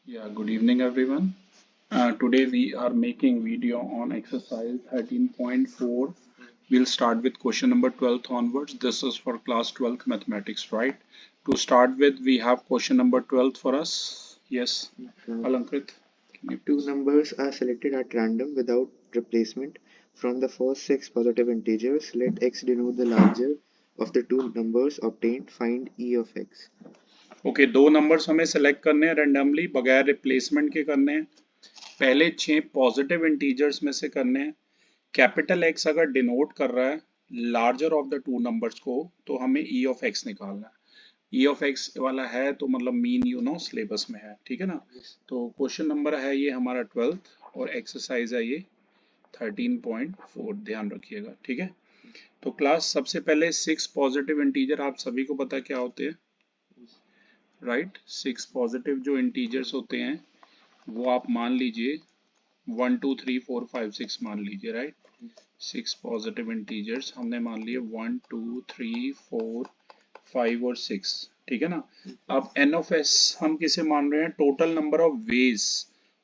Yeah, good evening everyone. Today we are making video on exercise 13.4. We'll start with question number 12 onwards. This is for class 12th mathematics, right? To start with, we have question number 12 for us. Yes, Alankrit. Can you Two please? numbers are selected at random without replacement. From the first six positive integers, let x denote the larger of the two numbers obtained. Find e of x. Okay, दो numbers हमें select करने हैं randomly बगैर replacement के करने हैं। पहले 6 positive integers में से करने हैं। कैपिटल एक्स अगर डिनोट कर रहा है larger of the two numbers को तो हमें ई ऑफ एक्स निकालना है। ई ऑफ एक्स वाला है तो मतलब मीन सिलेबस में है, ठीक है ना। तो क्वेश्चन नंबर है ये हमारा 12th और एक्सरसाइज है ये 13.4, ध्यान रखिएगा, ठीक है। तो क्लास सबसे पहले 6 पॉजिटिव इंटीजर आप सभी को पता क्या होते हैं, राइट। 6 पॉजिटिव जो इंटीजर्स होते हैं वो आप मान लीजिए 1 2 3 4 5 6 मान लीजिए, राइट। 6 पॉजिटिव इंटीजर्स हमने मान लिए 1 2 3 4 5 और 6, ठीक है ना। अब एन ऑफ एस हम किसे मान रहे हैं, total number of ways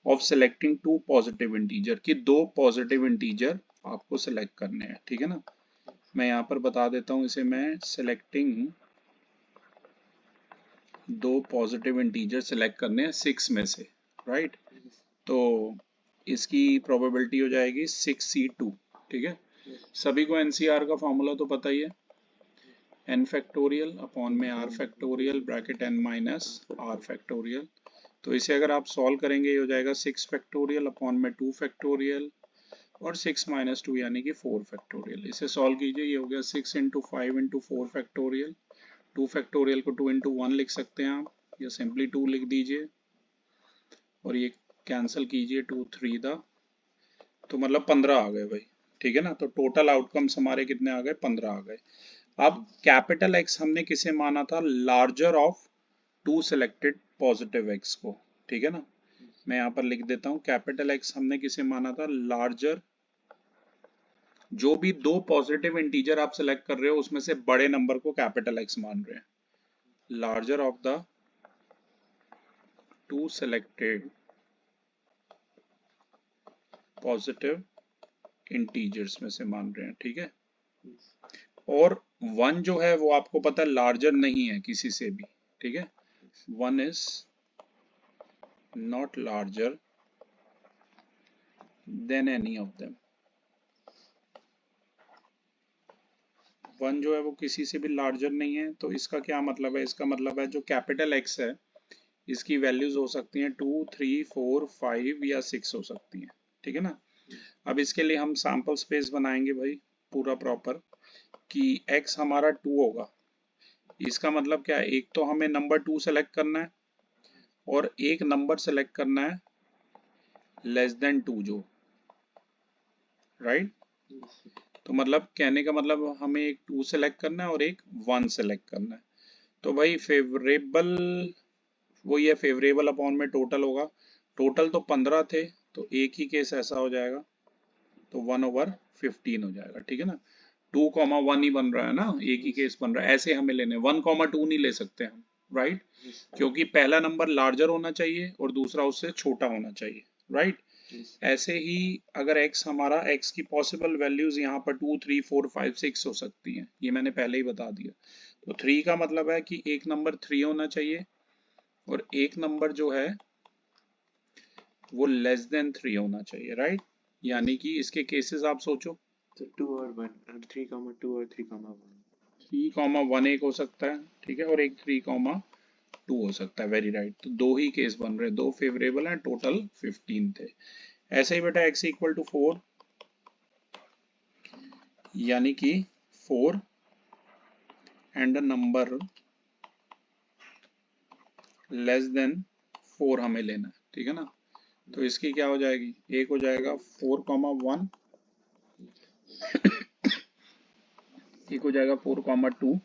of selecting two positive integer, कि दो पॉजिटिव इंटीजर आपको सेलेक्ट करने हैं, ठीक है ना। मैं यहाँ पर बता देता हूँ इसे, मैं सेलेक्टिंग दो पॉजिटिव इंटीजर सेलेक्ट करने हैं 6 में से, राइट। तो इसकी प्रोबेबिलिटी हो जाएगी 6c2, ठीक है। सभी को एनसीआर का फॉर्मूला तो पता ही है, n फैक्टोरियल अपॉन में r factorial bracket n minus r factorial. तो इसे अगर आप सॉल्व करेंगे ये हो जाएगा 6 फैक्टोरियल अपॉन में 2 फैक्टोरियल और 6 माइनस 2 यानी कि 4 फैक्टोरियल। इसे सॉल्व कीजिए, ये हो गया 6 इंटू 5 इंटू 4 फैक्टोरियल। 2 फैक्टोरियल को 2 इंटू 1 लिख सकते हैं आप, या सिंपली 2 लिख दीजिए और ये कैंसिल कीजिए 2 3 दा, तो मतलब 15 आ गए भाई, ठीक है ना। तो टोटल आउटकम्स हमारे कितने आ गए, 15 आ गए। अब कैपिटल एक्स हमने किसे माना था, larger of two selected positive X को, ठीक है ना। मैं यहाँ पर लिख देता हूँ, कैपिटल एक्स हमने किसे माना था, लार्जर, जो भी दो पॉजिटिव इंटीजर आप सेलेक्ट कर रहे हो उसमें से बड़े नंबर को कैपिटल एक्स मान रहे हैं। Larger of the two selected positive integers में से मान रहे हैं, ठीक है। और वन जो है वो आपको पता है लार्जर नहीं है किसी से भी, ठीक है। One is not larger than any of them. One जो है वो किसी से भी लार्जर नहीं है, तो इसका क्या मतलब है, इसका मतलब है जो कैपिटल एक्स है इसकी वैल्यूज हो सकती हैं 2 3 4 5 या 6 हो सकती हैं, ठीक है ना। अब इसके लिए हम सैंपल स्पेस बनाएंगे भाई पूरा प्रॉपर, कि x हमारा 2 होगा। इसका मतलब क्या है, एक तो हमें नंबर 2 सेलेक्ट करना है और एक नंबर सेलेक्ट करना है लेस देन 2 जो, राइट। तो मतलब कहने का मतलब हमें एक 2 सेलेक्ट करना है और एक 1 सेलेक्ट करना है। तो भाई फेवरेबल, वो ये फेवरेबल अपॉन में टोटल होगा। टोटल तो 15 थे, तो एक ही केस ऐसा हो जाएगा, तो 1/15 हो जाएगा, ठीक है ना। 2,1 ही बन रहा है ना, एक ही केस बन रहा है, ऐसे हमें लेने 1,2 नहीं ले सकते हम, राइट। क्योंकि पहला नंबर लार्जर होना चाहिए और दूसरा उससे छोटा होना चाहिए, राइट। ऐसे ही अगर x हमारा, x की पॉसिबल वैल्यूज यहाँ पर 2 3 4 5 6 हो सकती हैं, ये मैंने पहले ही बता दिया। तो 3 का मतलब है कि एक नंबर 3 होना चाहिए और एक नंबर जो है वो लेस देन 3 होना चाहिए, राइट। यानी कि इसके केसेस आप सोचो, तो 2 और 1 और 3,2 और 3,1। 3,1 एक हो सकता है, ठीक है, और एक 3,2 हो सकता है, वेरी राइट। तो दो ही केस बन रहे, दो फेवरेबल हैं, टोटल 15 थे। ऐसे ही बेटा x इक्वल टू 4, यानी कि 4 एंड नंबर लेस देन 4 हमें लेना है, ठीक है ना। तो इसकी क्या हो जाएगी, एक हो जाएगा 4,1, एक हो जाएगा 4,2,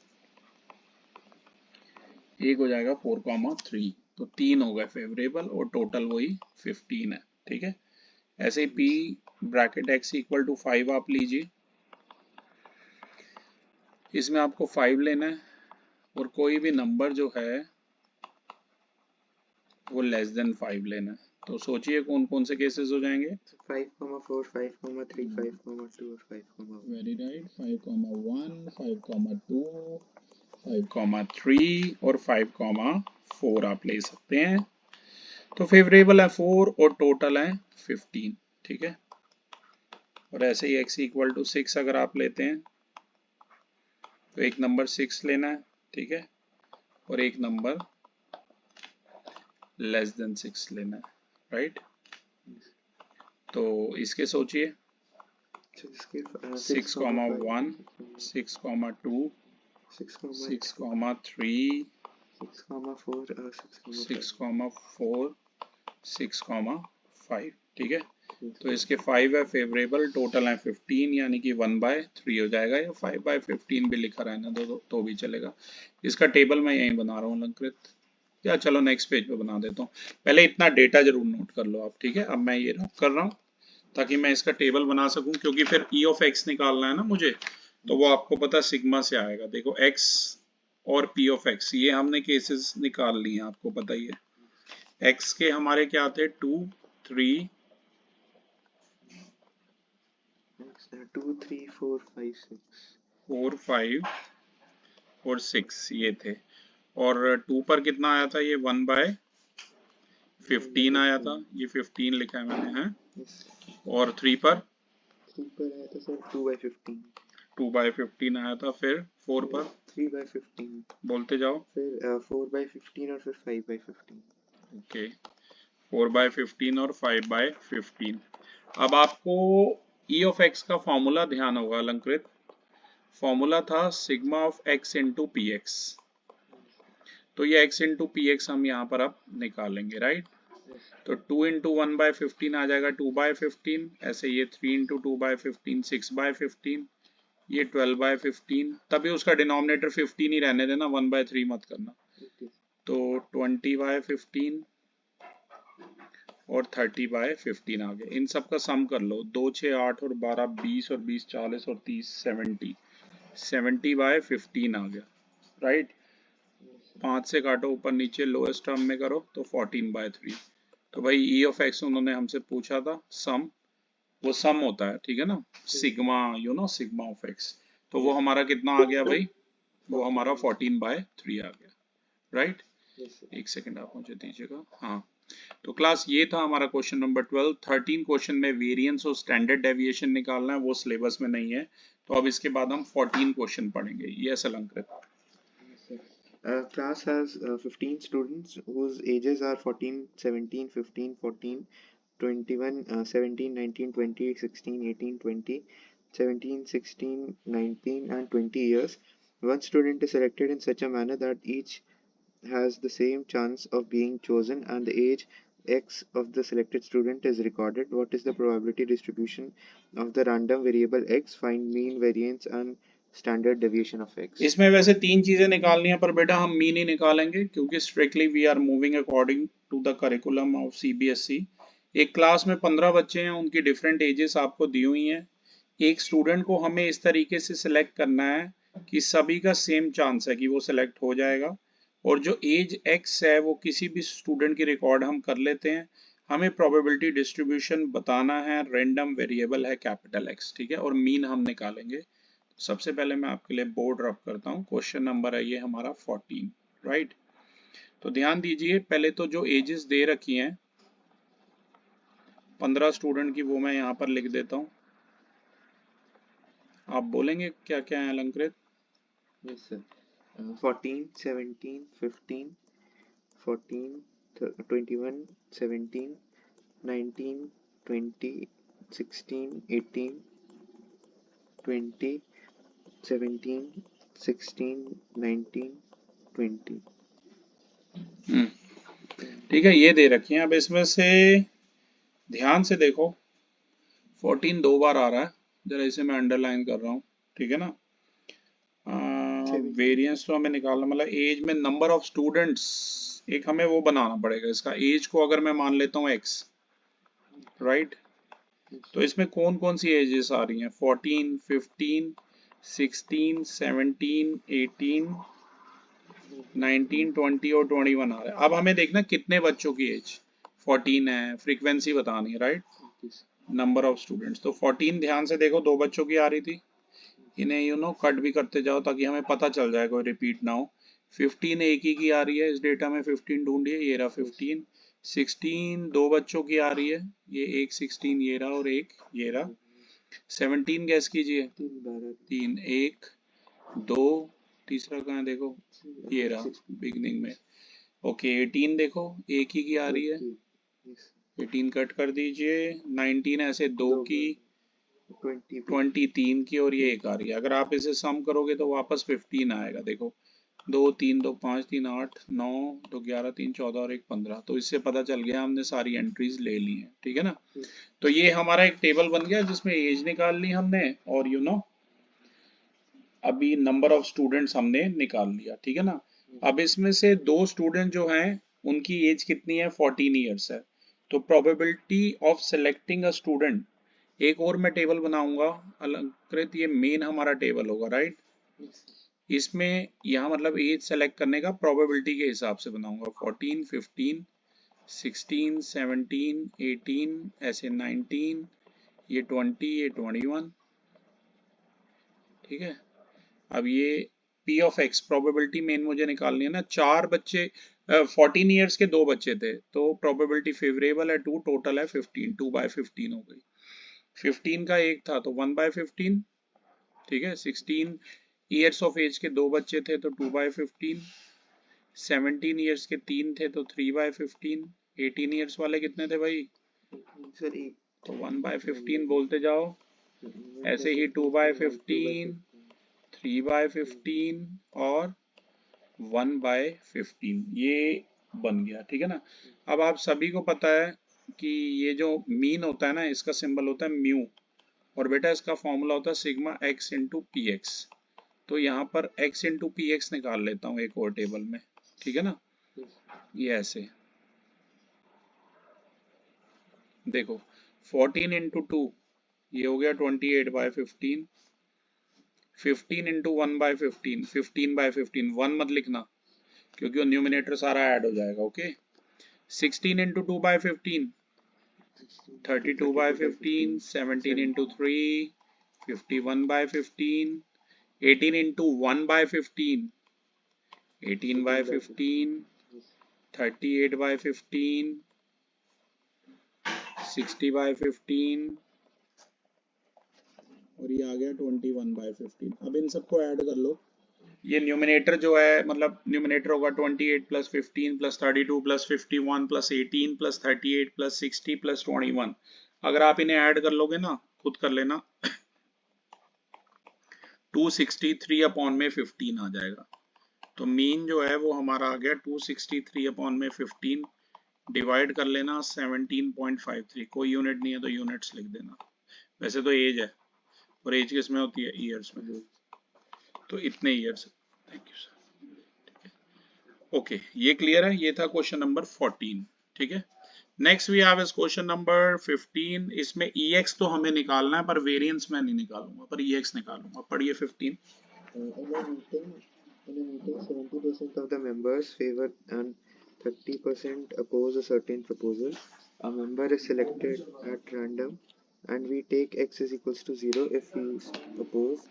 एक हो जाएगा 4,3। तो तीन हो गए फेवरेबल और टोटल वही 15 है, ठीक है। ऐसे ही p bracket x equal to 5 आप लीजिए, इसमें आपको 5 लेना है और कोई भी नंबर जो है वो लेस देन 5 लेना है। तो सोचिए कौन कौन से केसेस हो जाएंगे। 5,4, 5,3, 5,2 और 5,1। वेरी राइट, 5,1, 5,2, 5,3 और 5,4 आप ले सकते हैं। तो फेवरेबल है 4 और टोटल है 15, ठीक है। और ऐसे ही x इक्वल टू 6 अगर आप लेते हैं तो एक नंबर 6 लेना है, ठीक है, और एक नंबर लेस देन 6 लेना है, राइट। तो इसके सोचिए 6,1, 6,2, 6,3, 6,4, 6,5, ठीक है। तो इसके 5 है फेवरेबल, टोटल है 15, यानी कि 1/3 हो जाएगा, या 5/15 भी लिखा रहना तो भी चलेगा। इसका टेबल मैं यहीं बना रहा हूँ अलंकृत, या चलो नेक्स्ट पेज पे बना देता हूँ। पहले इतना डेटा जरूर नोट कर लो आप, ठीक है। अब मैं ये रब कर रहा हूँ ताकि मैं इसका टेबल बना सकूं, क्योंकि फिर ई ऑफ एक्स निकालना है ना मुझे, तो वो आपको पता सिग्मा से आएगा। देखो एक्स और पी ऑफ एक्स, ये हमने केसेस निकाल लिए, आपको पता ही है। एक्स के हमारे क्या आते हैं 2, 3, 2, 3, 4, 5, 6, 4, 5 और 6 ये थे। और 2 पर कितना आया था, ये 1/15 आया था, ये 15 लिखा है मैंने, है। और 3 पर 3 पर आया था सर 2/15, 2/15 आया था। फिर 4 पर 3/15, बोलते जाओ, फिर 4/15 और फिर 5/15। ओके, 4/15 और 5/15। अब आपको ई ऑफ एक्स का फॉर्मूला ध्यान होगा अलंकृत। फॉर्मूला था sigma of x into P x. तो ये x इंटू पी एक्स हम यहाँ पर अब निकालेंगे, राइट। तो 2 इंटू 1/15 आ जाएगा 2/15, ऐसे ये 3 इंटू 2/15 6/15, ये 12/15। तभी उसका डिनोमिनेटर 15 ही रहने देना, 1/3 मत करना। तो 20/15 और 30/15 आ गया। इन सब का सम कर लो, 2, 6, 8 और 12, 20 और 20, 40 और 30, 70/15 आ गया, राइट। 5 से काटो ऊपर नीचे, लोएस्ट टर्म में करो तो 14/3। तो भाई ई ऑफ एक्स उन्होंने हमसे पूछा था सम, वो सम होता है, ठीक है ना, सिग्मा, सिग्मा ऑफ एक्स। तो वो हमारा कितना आ गया भाई, वो हमारा 14/3 आ गया, राइट। एक सेकेंड आप मुझे दीजिएगा, हाँ। तो क्लास ये था हमारा क्वेश्चन नंबर 12। 13 क्वेश्चन में वेरिएंस और स्टैंडर्ड डेविएशन निकालना है, वो सिलेबस में नहीं है। तो अब इसके बाद हम 14 क्वेश्चन पढ़ेंगे। यस अलंकृत। Class has 15 students whose ages are 14, 17, 15, 14, 21, 17, 19, 20, 16, 18, 20, 17, 16, 19, and 20 years. One student is selected in such a manner that each has the same chance of being chosen, and the age x of the selected student is recorded. What is the probability distribution of the random variable x? Find mean, variance, and standard deviation of x. इसमें वैसे 3 चीजें निकालनी है, पर बेटा हम mean ही निकालेंगे, क्योंकि strictly we are moving according to the curriculum of CBSE. एक क्लास में 15 बच्चे हैं, उनकी डिफरेंट एजेस आपको दी हुई हैं। एक स्टूडेंट को हमें इस तरीके से सिलेक्ट करना है कि सभी का सेम चांस है कि वो सिलेक्ट हो जाएगा। और जो एज एक्स है वो किसी भी स्टूडेंट की रिकॉर्ड हम कर लेते हैं। हमें प्रोबेबिलिटी डिस्ट्रीब्यूशन बताना है, रैंडम वेरिएबल है कैपिटल एक्स, ठीक है, और मीन हम निकालेंगे। सबसे पहले मैं आपके लिए बोर्ड रब करता हूँ। क्वेश्चन नंबर है ये हमारा 14, राइट। तो ध्यान दीजिए, पहले तो जो एजेस दे रखी हैं 15 स्टूडेंट की, वो मैं यहाँ पर लिख देता हूँ। आप बोलेंगे क्या क्या है अलंकृत। Yes, sir. 14, 17, 15, 14, 21, 17, 19, 20, 16, 18, 20, 17, 16, 19, 20. ठीक है, ये दे रखी है। अब इसमें से ध्यान से देखो, 14 दो बार आ रहा है, जरा इसे मैं अंडरलाइन कर रहा हूँ, ठीक है ना। वेरिएंस तो हमें निकालना, मतलब एज में नंबर ऑफ स्टूडेंट्स, एक हमें वो बनाना पड़ेगा इसका। एज को अगर मैं मान लेता हूँ एक्स, राइट। तो इसमें कौन कौन सी एजेस आ रही हैं, 14, 15, 16, 17, 18, 19, 20 और 21 आ रहा है। अब हमें देखना कितने बच्चों की एज 14 है, फ्रीक्वेंसी बतानी है, राइट, नंबर ऑफ स्टूडेंट्स। तो 14 ध्यान से देखो, दो बच्चों की आ रही थी, इन्हें कट भी करते जाओ ताकि हमें पता चल जाए, कोई रिपीट ना हो। 15 एक ही की आ रही है, इस डेटा में 15 ढूंढिए, ये रहा 15। 16 दो बच्चों की आ रही है, ये एक 16 ये रहा और एक ये रहा। 17 गैस कीजिए, 3 1 2, तीसरा कहाँ है देखो, ये रहा बिगनिंग में। ओके 18 देखो, एक ही की आ रही है, 18 कट कर दीजिए। 19 ऐसे दो की, 20 3 की और ये एक आ रही है। अगर आप इसे सम करोगे तो वापस 15 आएगा। देखो 2 3 2 5 3 8 9 2 11 3 14 और एक 15। तो इससे पता चल गया हमने सारी एंट्रीज ले ली हैं, ठीक है ना। तो ये हमारा एक टेबल बन गया जिसमें एज निकाल ली हमने और अभी नंबर ऑफ स्टूडेंट्स हमने निकाल लिया, ठीक है ना। अब इसमें से दो स्टूडेंट जो हैं उनकी एज कितनी है, 14 ईयर्स है। तो probability of selecting a student, एक और मैं टेबल बनाऊंगा अलंकृत, ये मेन हमारा टेबल होगा, राइट। इसमें यहाँ मतलब एज सेलेक्ट करने का प्रोबेबिलिटी के हिसाब से बनाऊंगा, 14 15 16 17 18 ऐसे 19, ये 20 ये 21, ठीक है। अब ये P of X probability main मुझे निकालनी है ना। चार बच्चे 14 ईयर्स के दो बच्चे थे, तो प्रोबेबिलिटी फेवरेबल है 2, टोटल है 15, 2/15 हो गई। 15 का एक था तो 1/15, ठीक है। 16 ईयर्स ऑफ एज के दो बच्चे थे तो 2/15। 17 ईयर्स के तीन थे तो 3/15। 18 ईयर्स वाले कितने थे भाई, सर तो 1/15 बोलते जाओ। ऐसे ही 2/15, 3/15 और 1/15, ये बन गया, ठीक है ना। अब आप सभी को पता है कि ये जो मीन होता है ना, इसका सिंबल होता है म्यू, और बेटा इसका फॉर्मूला होता है sigma x into P x. तो यहाँ पर x इंटू पी एक्स निकाल लेता हूँ एक और टेबल में, ठीक है ना। ये ऐसे देखो 14 इंटू 2 ये हो गया 28/15। 15 इंटू 1/15, 15/15, 1 मत लिखना क्योंकि वो न्यूमिनेटर सारा ऐड हो जाएगा, ओके। 16 इंटू 2/15, 32/15। 17 इंटू 3, 51/15। 18 इंटू 1/15, 18/15। 38/15, 60/15 और ये आ गया 21/15। अब इन सबको ऐड कर लो। ये न्यूमिनेटर जो है मतलब न्यूमिनेटर होगा 28 plus 15 plus 32 plus 51 plus 18 plus 38 plus 60 plus 21। अगर आप इन्हें ऐड कर लोगे ना, खुद कर लेना, 263 अपॉन में 15 आ जाएगा। तो मीन जो है वो हमारा आ गया 263 अपॉन में 15, डिवाइड कर लेना 17.53। कोई यूनिट नहीं है तो यूनिट्स लिख देना। वैसे तो एज है, और एज किस में होती है, ईयर्स में, तो इतने years. Thank you sir. Okay ये क्लियर है। ये था क्वेश्चन नंबर 14, ठीक है। Next we have is question number 15। इसमें EX तो हमें निकालना है पर वेरिएंस मैं नहीं निकालूंगा, पर EX निकालूंगा। पढ़िए 15। In a meeting, 70% of the members favor and 30% oppose a certain proposal. A member is selected at random, and we take x is equals to 0 if he is opposed,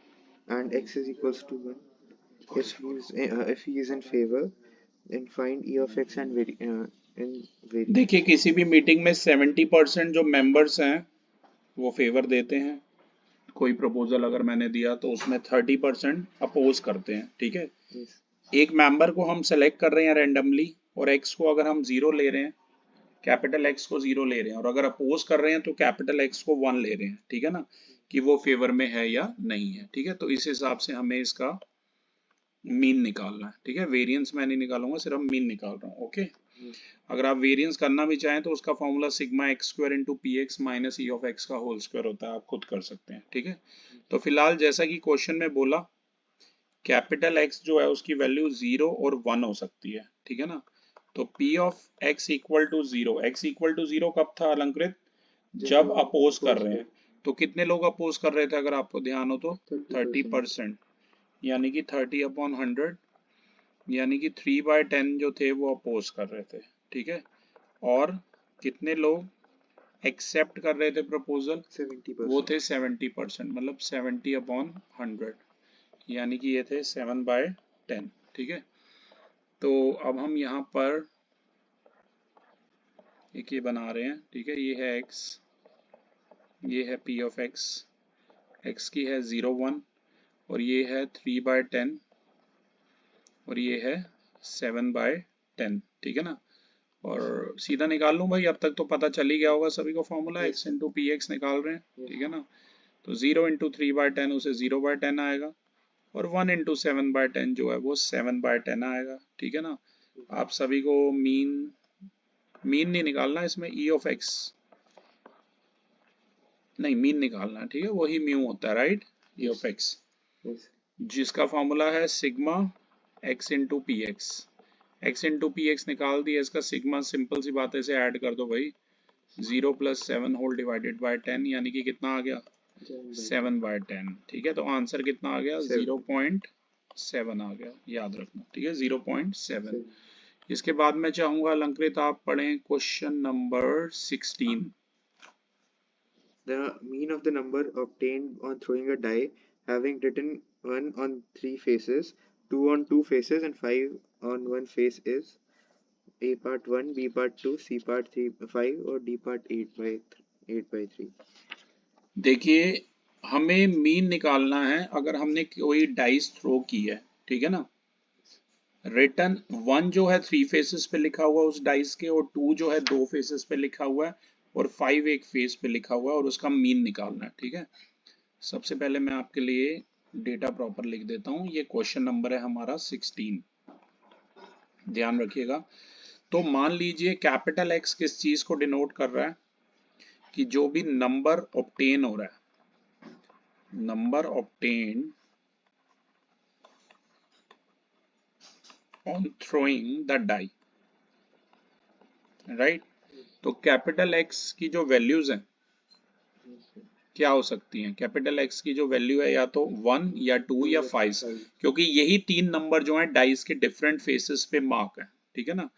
and x is equals to 1 if he is in favor. And find e of x and variance. देखिए किसी भी meeting में 70% जो members हैं वो favour देते हैं। कोई प्रपोजल अगर मैंने दिया तो उसमें 30% अपोज करते हैं, ठीक है। Yes. एक मेंबर को हम सेलेक्ट कर रहे हैं रैंडमली, और एक्स को अगर हम 0 ले रहे हैं, कैपिटल एक्स को 0 ले रहे हैं, और अगर अपोज कर रहे हैं तो कैपिटल एक्स को 1 ले रहे हैं, ठीक है ना, कि वो फेवर में है या नहीं है, ठीक है। तो इस हिसाब से हमें इसका मीन निकालना है, ठीक है। वेरिएंस मैं नहीं निकालूंगा, सिर्फ मीन निकाल रहा हूँ, ओके। अगर आप वेरिएंस करना भी चाहें तो उसका formula sigma x square into P x minus E of x का होल स्क्वायर होता है, आप खुद कर सकते हैं, ठीक है। तो फिलहाल जैसा कि क्वेश्चन में बोला, कैपिटल एक्स जो है उसकी वैल्यू 0 और 1 हो सकती है, ठीक है ना। तो P of x equal to 0, x equal to 0 कब था अलंकृत, जब अपोज कर रहे हैं। तो कितने लोग अपोज कर रहे थे अगर आपको ध्यान हो तो 30%, यानी कि 30/100 यानी कि 3/10 जो थे वो अपोज कर रहे थे, ठीक है, और कितने लोग एक्सेप्ट कर रहे थे प्रपोजल, 70%। वो थे 70%, मतलब 70/100, यानी कि ये थे 7/10, ठीक है। तो अब हम यहाँ पर एक ये बना रहे हैं, ठीक है, ये है x, ये है p ऑफ x, x की है 0 1, और ये है 3/10, और ये है 7/10, ठीक है ना। और सीधा निकाल लूँ भाई, अब तक तो पता चल ही गया होगा सभी को formula, x into P x निकाल रहे हैं, ठीक है ना। तो 0 इंटू 3/10 उसे 0/10 आएगा, और 1 इंटू 7/10 जो है वो 7/10 आएगा, ठीक है ना। आप सभी को मीन नहीं निकालना इसमें, e ऑफ x नहीं, मीन निकालना है, ठीक है, वही म्यू होता है, राइट, e ऑफ x, जिसका फॉर्मूला है sigma x into P x. x into P x निकाल दिया, इसका सिग्मा सिंपल सी बात है, इसे ऐड कर दो भाई, 0 + 7 होल डिवाइडेड बाय 10, यानी कि कितना आ गया, 7/10, ठीक है। तो आंसर कितना आ गया, 0.7 आ गया, याद रखना, ठीक है, 0.7। इसके बाद मैं चाहूंगा अलंकृत आप पढ़ें question number 16। The mean of the number obtained on throwing a die, having written 1 on 3 faces, 2 on 2 faces, and 5 on 1 face is A part 1, B part 2, C part 3, 5 और D part 8/3। देखिए, हमें मीन निकालना है अगर हमने कोई dice throw की है, ठीक है ना। रिटर्न 1 जो है 3 फेसेस पे लिखा हुआ है उस डाइस के, और 2 जो है 2 फेसेस पे लिखा हुआ है, और 5 एक फेस पे लिखा हुआ है, और उसका मीन निकालना है, ठीक है। सबसे पहले मैं आपके लिए डेटा प्रॉपर लिख देता हूँ। ये क्वेश्चन नंबर है हमारा 16, ध्यान रखिएगा। तो मान लीजिए कैपिटल एक्स किस चीज को डिनोट कर रहा है, कि जो भी नंबर ऑब्टेन हो रहा है, number obtain on throwing the die, right. तो कैपिटल एक्स की जो वैल्यूज हैं क्या हो सकती हैं, कैपिटल एक्स की जो वैल्यू है या तो 1 या 2 या 5, क्योंकि यही 3 नंबर जो हैं डाइस के डिफरेंट फेसेस पे मार्क है, ठीक है ना।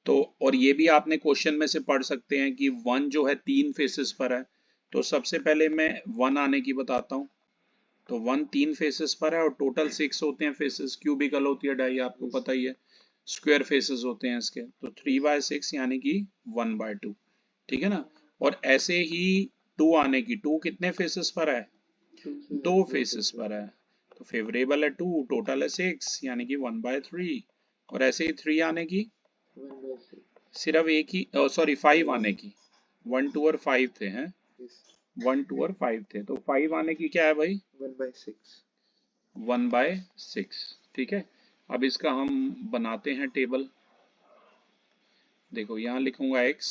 तो और ये भी आपने क्वेश्चन में से पढ़ सकते हैं कि 1 जो है 3 फेसेस पर है, तो सबसे पहले मैं 1 आने की बताता हूँ। तो 1 3 फेसेस पर है, और टोटल 6 होते हैं फेसेस, क्यूबिकल होती है डाई, आपको पता ही है, स्क्वायर फेसेस होते हैं इसके, तो 3/6 यानी कि 1/2, ठीक है ना। और ऐसे ही 2 आने की, 2 कितने फेसेस पर है, 2 फेसेस पर है, तो फेवरेबल है 2, टोटल है 6 यानी कि 1/3। और ऐसे ही 3 आने की, सिर्फ एक ही, सॉरी 5 आने की, 1 2 और 5 थे, हैं 1 2 और 5 थे, तो 5 आने की क्या है भाई, 1/6। 1/6, ठीक है। अब इसका हम बनाते हैं टेबल। देखो यहाँ लिखूंगा x,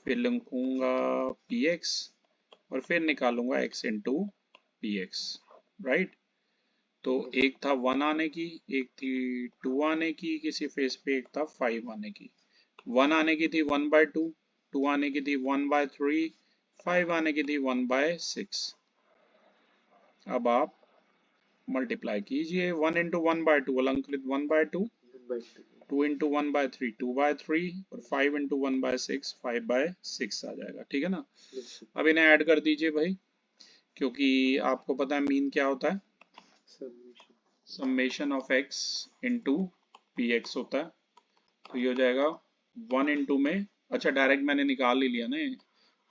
फिर लिखूंगा px, और फिर निकालूंगा x into P x, right. तो एक था 1 आने की, एक थी 2 आने की किसी फेस पे, एक था 5 आने की। 1 आने की थी 1/2, 2 आने की थी 1/3, 5 आने की थी 1/6। अब आप मल्टीप्लाई कीजिए, 1 इंटू 1/2 अलंकृत 1/2, 2 इंटू 1/3 2/3, और 5 इंटू 1/6 5/6 आ जाएगा, ठीक है ना। अब इन्हें ऐड कर दीजिए भाई, क्योंकि आपको पता है मीन क्या होता है, summation of x into P x होता है। तो ये हो जाएगा 1 इंटू में, अच्छा डायरेक्ट मैंने निकाल ही लिया ना,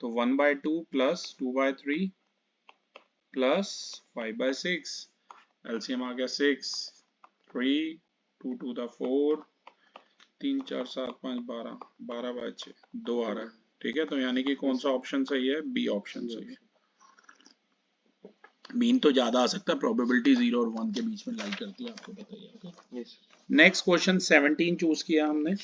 तो 1/2 प्लस 2/3 प्लस 5/6, एलसीएम आ गया 6, 3 2 2 द 4, 3 4 7 5 12, 12/6 2 आ रहा है, ठीक है। तो यानी कि कौन सा ऑप्शन सही है, बी ऑप्शन सही है। मीन तो ज्यादा आ सकता है, प्रोबेबिलिटी 0 और 1 के बीच में लाई करती है, आपको पता ही है, ओके। नेक्स्ट क्वेश्चन 17 चूज किया हमने।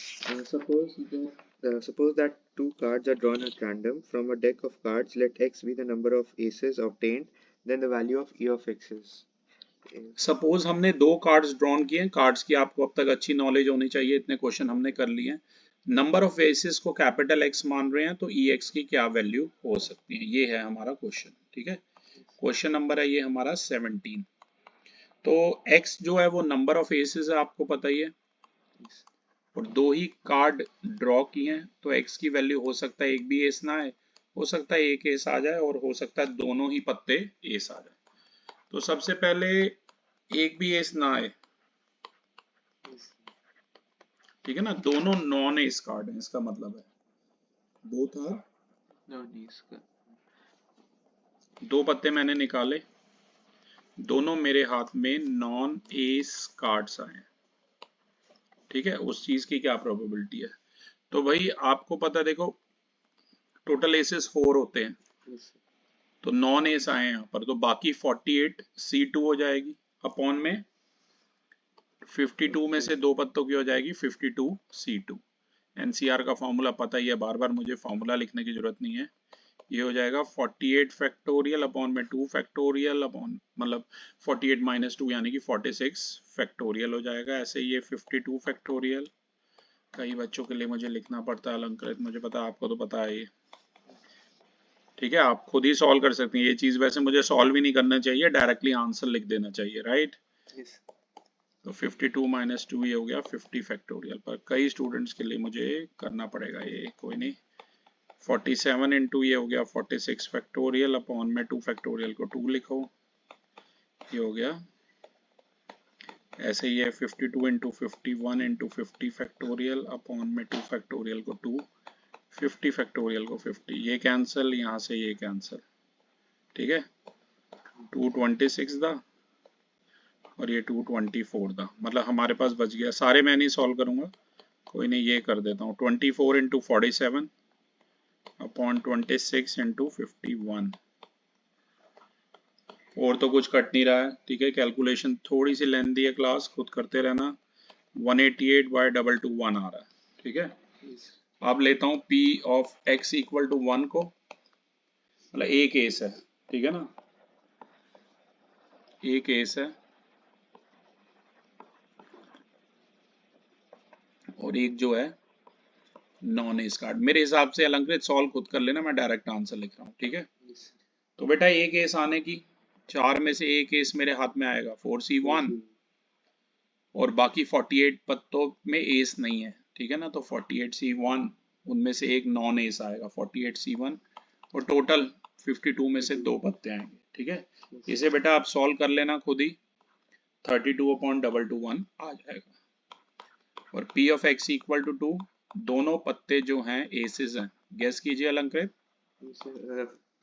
Suppose that 2 cards are drawn at random from a deck of cards. Let x be the number of aces obtained, then the value of e of x is. Suppose हमने 2 cards drawn किए, cards की आपको अब तक अच्छी knowledge होनी चाहिए, इतने क्वेश्चन हमने कर लिए हैं। नंबर ऑफ एसेस को कैपिटल एक्स मान रहे हैं, तो ई एक्स की क्या वैल्यू हो सकती है, ये है हमारा क्वेश्चन, ठीक है। क्वेश्चन नंबर है ये हमारा 17। तो x जो है वो नंबर ऑफ एसेस है, आपको पता ही है, और दो ही कार्ड ड्रॉ किए हैं, तो x की वैल्यू हो सकता है एक भी एस ना आए, हो सकता है एक एस आ जाए, और हो सकता है दोनों ही पत्ते एस आ जाए। तो सबसे पहले एक भी एस ना आए, ठीक है ना, दोनों नॉन एस कार्ड हैं, इसका मतलब है बोथ आर दो पत्ते मैंने निकाले, दोनों मेरे हाथ में नॉन एस कार्ड्स आए, ठीक है, उस चीज की क्या प्रोबेबिलिटी है। तो भाई आपको पता है, देखो टोटल एसेस 4 होते हैं, तो नॉन एस आए यहाँ पर, तो बाकी 48 C2 हो जाएगी, अपॉन में 52 में से दो पत्तों की हो जाएगी 52 C2। एनसीआर का फॉर्मूला पता ही है, बार बार मुझे फॉर्मूला लिखने की जरूरत नहीं है। ये हो जाएगा 48 फैक्टोरियल अपॉन में 2 फैक्टोरियल अपॉन, मतलब 48 माइनस 2 यानी कि 46 फैक्टोरियल हो जाएगा। ऐसे ये 52 फैक्टोरियल, कई बच्चों के लिए मुझे लिखना पड़ता है अलंकृत, मुझे पता है, आपको तो पता है ये, ठीक है, आप खुद ही सॉल्व कर सकते हैं ये चीज। वैसे मुझे सॉल्व ही नहीं करना चाहिए, डायरेक्टली आंसर लिख देना चाहिए, राइट। तो 52 माइनस 2 ये हो गया 50 फैक्टोरियल, पर कई स्टूडेंट्स के लिए मुझे करना पड़ेगा ये, कोई नहीं। 47 इंटू ये हो गया 46 फैक्टोरियल अपॉन में 2 फैक्टोरियल को 2 लिखो, ये हो गया। ऐसे ही है 52 इंटू 51 इंटू 50 फैक्टोरियल अपॉन में 2 फैक्टोरियल को 2, 50 फैक्टोरियल को 50, ये कैंसिल, यहाँ से ये कैंसिल, ठीक है, 226 दा और ये 224 दा, मतलब हमारे पास बच गया। सारे मैं नहीं सॉल्व करूंगा, कोई नहीं, ये कर देता हूँ 24 इंटू 47 अपॉन 26 इंटू 51, और तो कुछ कट नहीं रहा है, ठीक है। कैलकुलेशन थोड़ी सी लेंथी है, क्लास खुद करते रहना। 188/221 आ रहा है, ठीक है। अब लेता हूँ P of x equal to 1 को, मतलब एक केस है, ठीक है ना, एक केस है और एक जो है नॉन एस कार्ड। मेरे हिसाब से अलंकृत सॉल्व खुद कर लेना, मैं डायरेक्ट आंसर लिख रहा हूँ, ठीक है। तो बेटा एक केस आने की, चार में से एक केस मेरे हाथ में आएगा 4C1, और बाकी 48 पत्तों में एस नहीं है, ठीक है ना, तो 48C1 उनमें से एक नॉन एस आएगा 48C1, और टोटल 52 में से दो पत्ते आएंगे, ठीक है। इसे बेटा आप सॉल्व कर लेना खुद ही, 32/221 आ जाएगा। और P of x equal to 2, दोनों पत्ते जो हैं एसेस हैं, गेस कीजिए अलंकृत।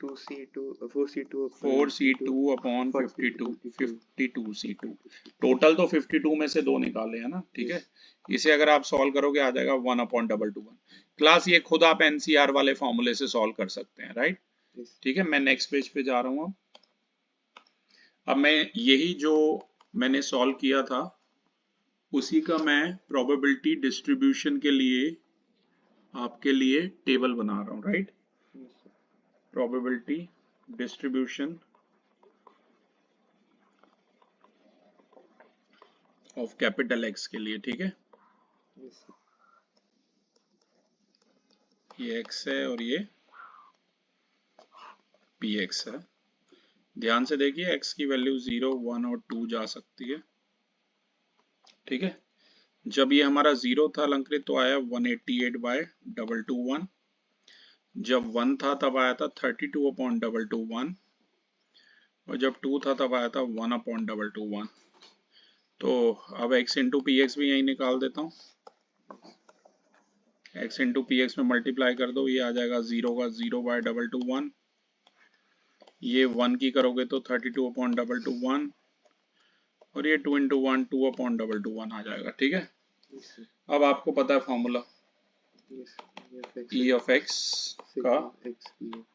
4C2 अपॉन 52C2, टोटल तो 52 में से दो निकाले हैं ना, ठीक है। इसे अगर आप सॉल्व करोगे आ जाएगा 1/221। क्लास ये खुद आप एनसीआर वाले फॉर्मूले से सॉल्व कर सकते हैं, राइट, ठीक है। मैं नेक्स्ट पेज पे जा रहा हूँ। अब मैं यही जो मैंने सॉल्व किया था उसी का मैं प्रोबेबिलिटी डिस्ट्रीब्यूशन के लिए आपके लिए टेबल बना रहा हूँ, right. Probability distribution of capital x के लिए, ठीक है। ये एक्स है और ये पी एक्स है। ध्यान से देखिए, एक्स की वैल्यू 0, 1 और 2 जा सकती है, ठीक है। जब ये हमारा 0 था अलंकृत तो आया 188/221, जब 1 था तब आया था 32/221, और जब 2 था तब आया था 1/221। तो अब x इंटू पी एक्स भी यही निकाल देता हूँ, x इंटू पी एक्स में मल्टीप्लाई कर दो, ये आ जाएगा 0 का 0/221, ये 1 की करोगे तो 32/221, और ये 2 इंटू 1 2/221 आ जाएगा, ठीक है। अब आपको पता है फॉर्मूला, E ऑफ x का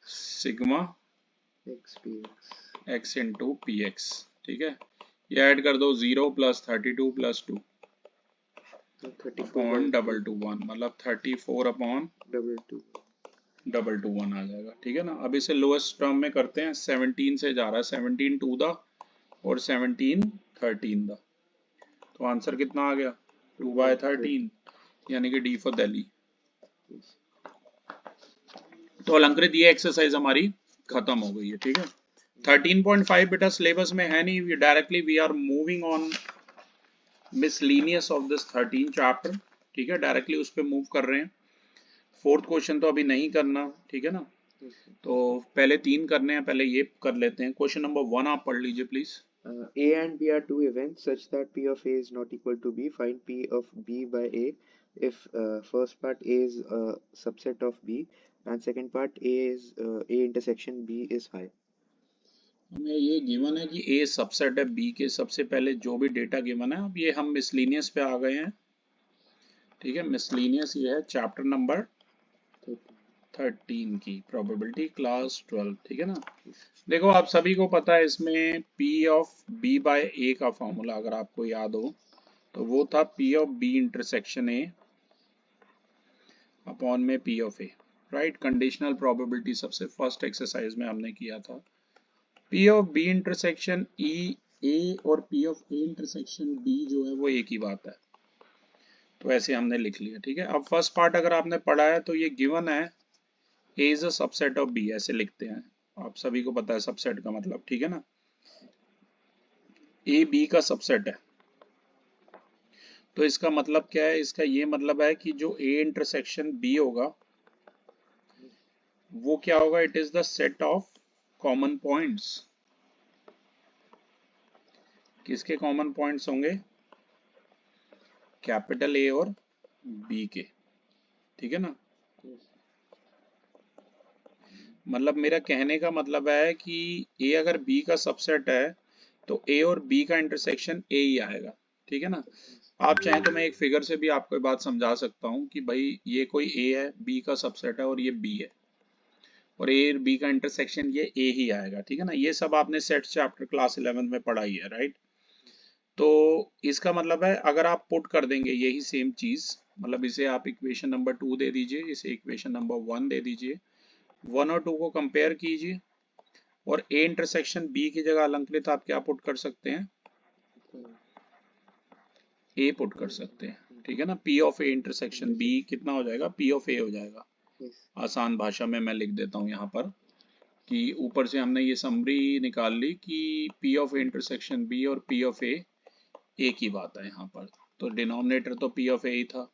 sigma x into P x, ठीक है। ये ऐड कर दो, 0 + 32 + 2 अपॉन 221, मतलब 34/221 आ जाएगा, ठीक है ना। अब इसे लोएस्ट टर्म में करते हैं, 17 से जा रहा है, 17 2 दा और 17 13 दा, तो आंसर कितना आ गया 2/13, यानी कि डी फॉर दिल्ली। तो अलंकृत ये एक्सरसाइज हमारी खत्म हो गई है, ठीक है। 13.5 बेटा सिलेबस में है नहीं, directly we are moving on miscellaneous of this 13 chapter, ठीक है, डायरेक्टली उस पर मूव कर रहे हैं। फोर्थ क्वेश्चन तो अभी नहीं करना, ठीक है ना, तो पहले 3 करने हैं, पहले ये कर लेते हैं। क्वेश्चन नंबर 1 आप पढ़ लीजिए please. A and B are two events such that P of A is not equal to B. Find P of B by A if first part A is a subset of B and second part A is A intersection B is phi. हमें ये given है कि A subset है B के, सबसे पहले जो भी डेटा गिवन है, अब ये हम मिसलीनियस पे आ गए हैं, ठीक है, मिसलीनियस ये है चैप्टर नंबर 13 की प्रोबेबिलिटी क्लास 12, ठीक है ना। देखो आप सभी को पता है इसमें P of B by A का फॉर्मूला अगर आपको याद हो तो वो था P of B intersection A upon में P of A, right. Conditional probability सबसे फर्स्ट एक्सरसाइज में हमने किया था। P of B intersection A और P of A intersection B जो है वो एक ही बात है, तो ऐसे हमने लिख लिया, ठीक है। अब फर्स्ट पार्ट अगर आपने पढ़ा है तो ये गिवन है A is a subset of B, ऐसे लिखते हैं, आप सभी को पता है सबसेट का मतलब, ठीक है ना। A B का सबसेट है, तो इसका मतलब क्या है, इसका ये मतलब है कि जो A इंटरसेक्शन B होगा वो क्या होगा, it is the set of common points. किसके कॉमन पॉइंट्स होंगे, कैपिटल A और B के, ठीक है ना। मतलब मेरा कहने का मतलब है कि A अगर B का सबसेट है तो A और B का इंटरसेक्शन A ही आएगा, ठीक है ना। आप चाहें तो मैं एक फिगर से भी आपको बात समझा सकता हूँ कि भाई ये कोई A है, B का सबसेट है और ये B है, और A और B का इंटरसेक्शन ये A ही आएगा, ठीक है ना। ये सब आपने सेट चैप्टर क्लास 11 में पढ़ाई है, राइट। तो इसका मतलब है अगर आप पुट कर देंगे यही सेम चीज, मतलब इसे आप इक्वेशन नंबर 2 दे दीजिए, इसे इक्वेशन नंबर 1 दे दीजिए, 1 और 2 को कंपेयर कीजिए और A इंटरसेक्शन B की जगह अलंकृत आप क्या पुट कर सकते हैं, A पुट कर सकते हैं, ठीक है ना। P of A intersection B कितना हो जाएगा, P ऑफ A हो जाएगा। आसान भाषा में मैं लिख देता हूँ यहाँ पर कि ऊपर से हमने ये समरी निकाल ली कि P of A intersection B और P ऑफ A एक ही बात है यहाँ पर, तो डिनोमिनेटर तो P ऑफ A ही था,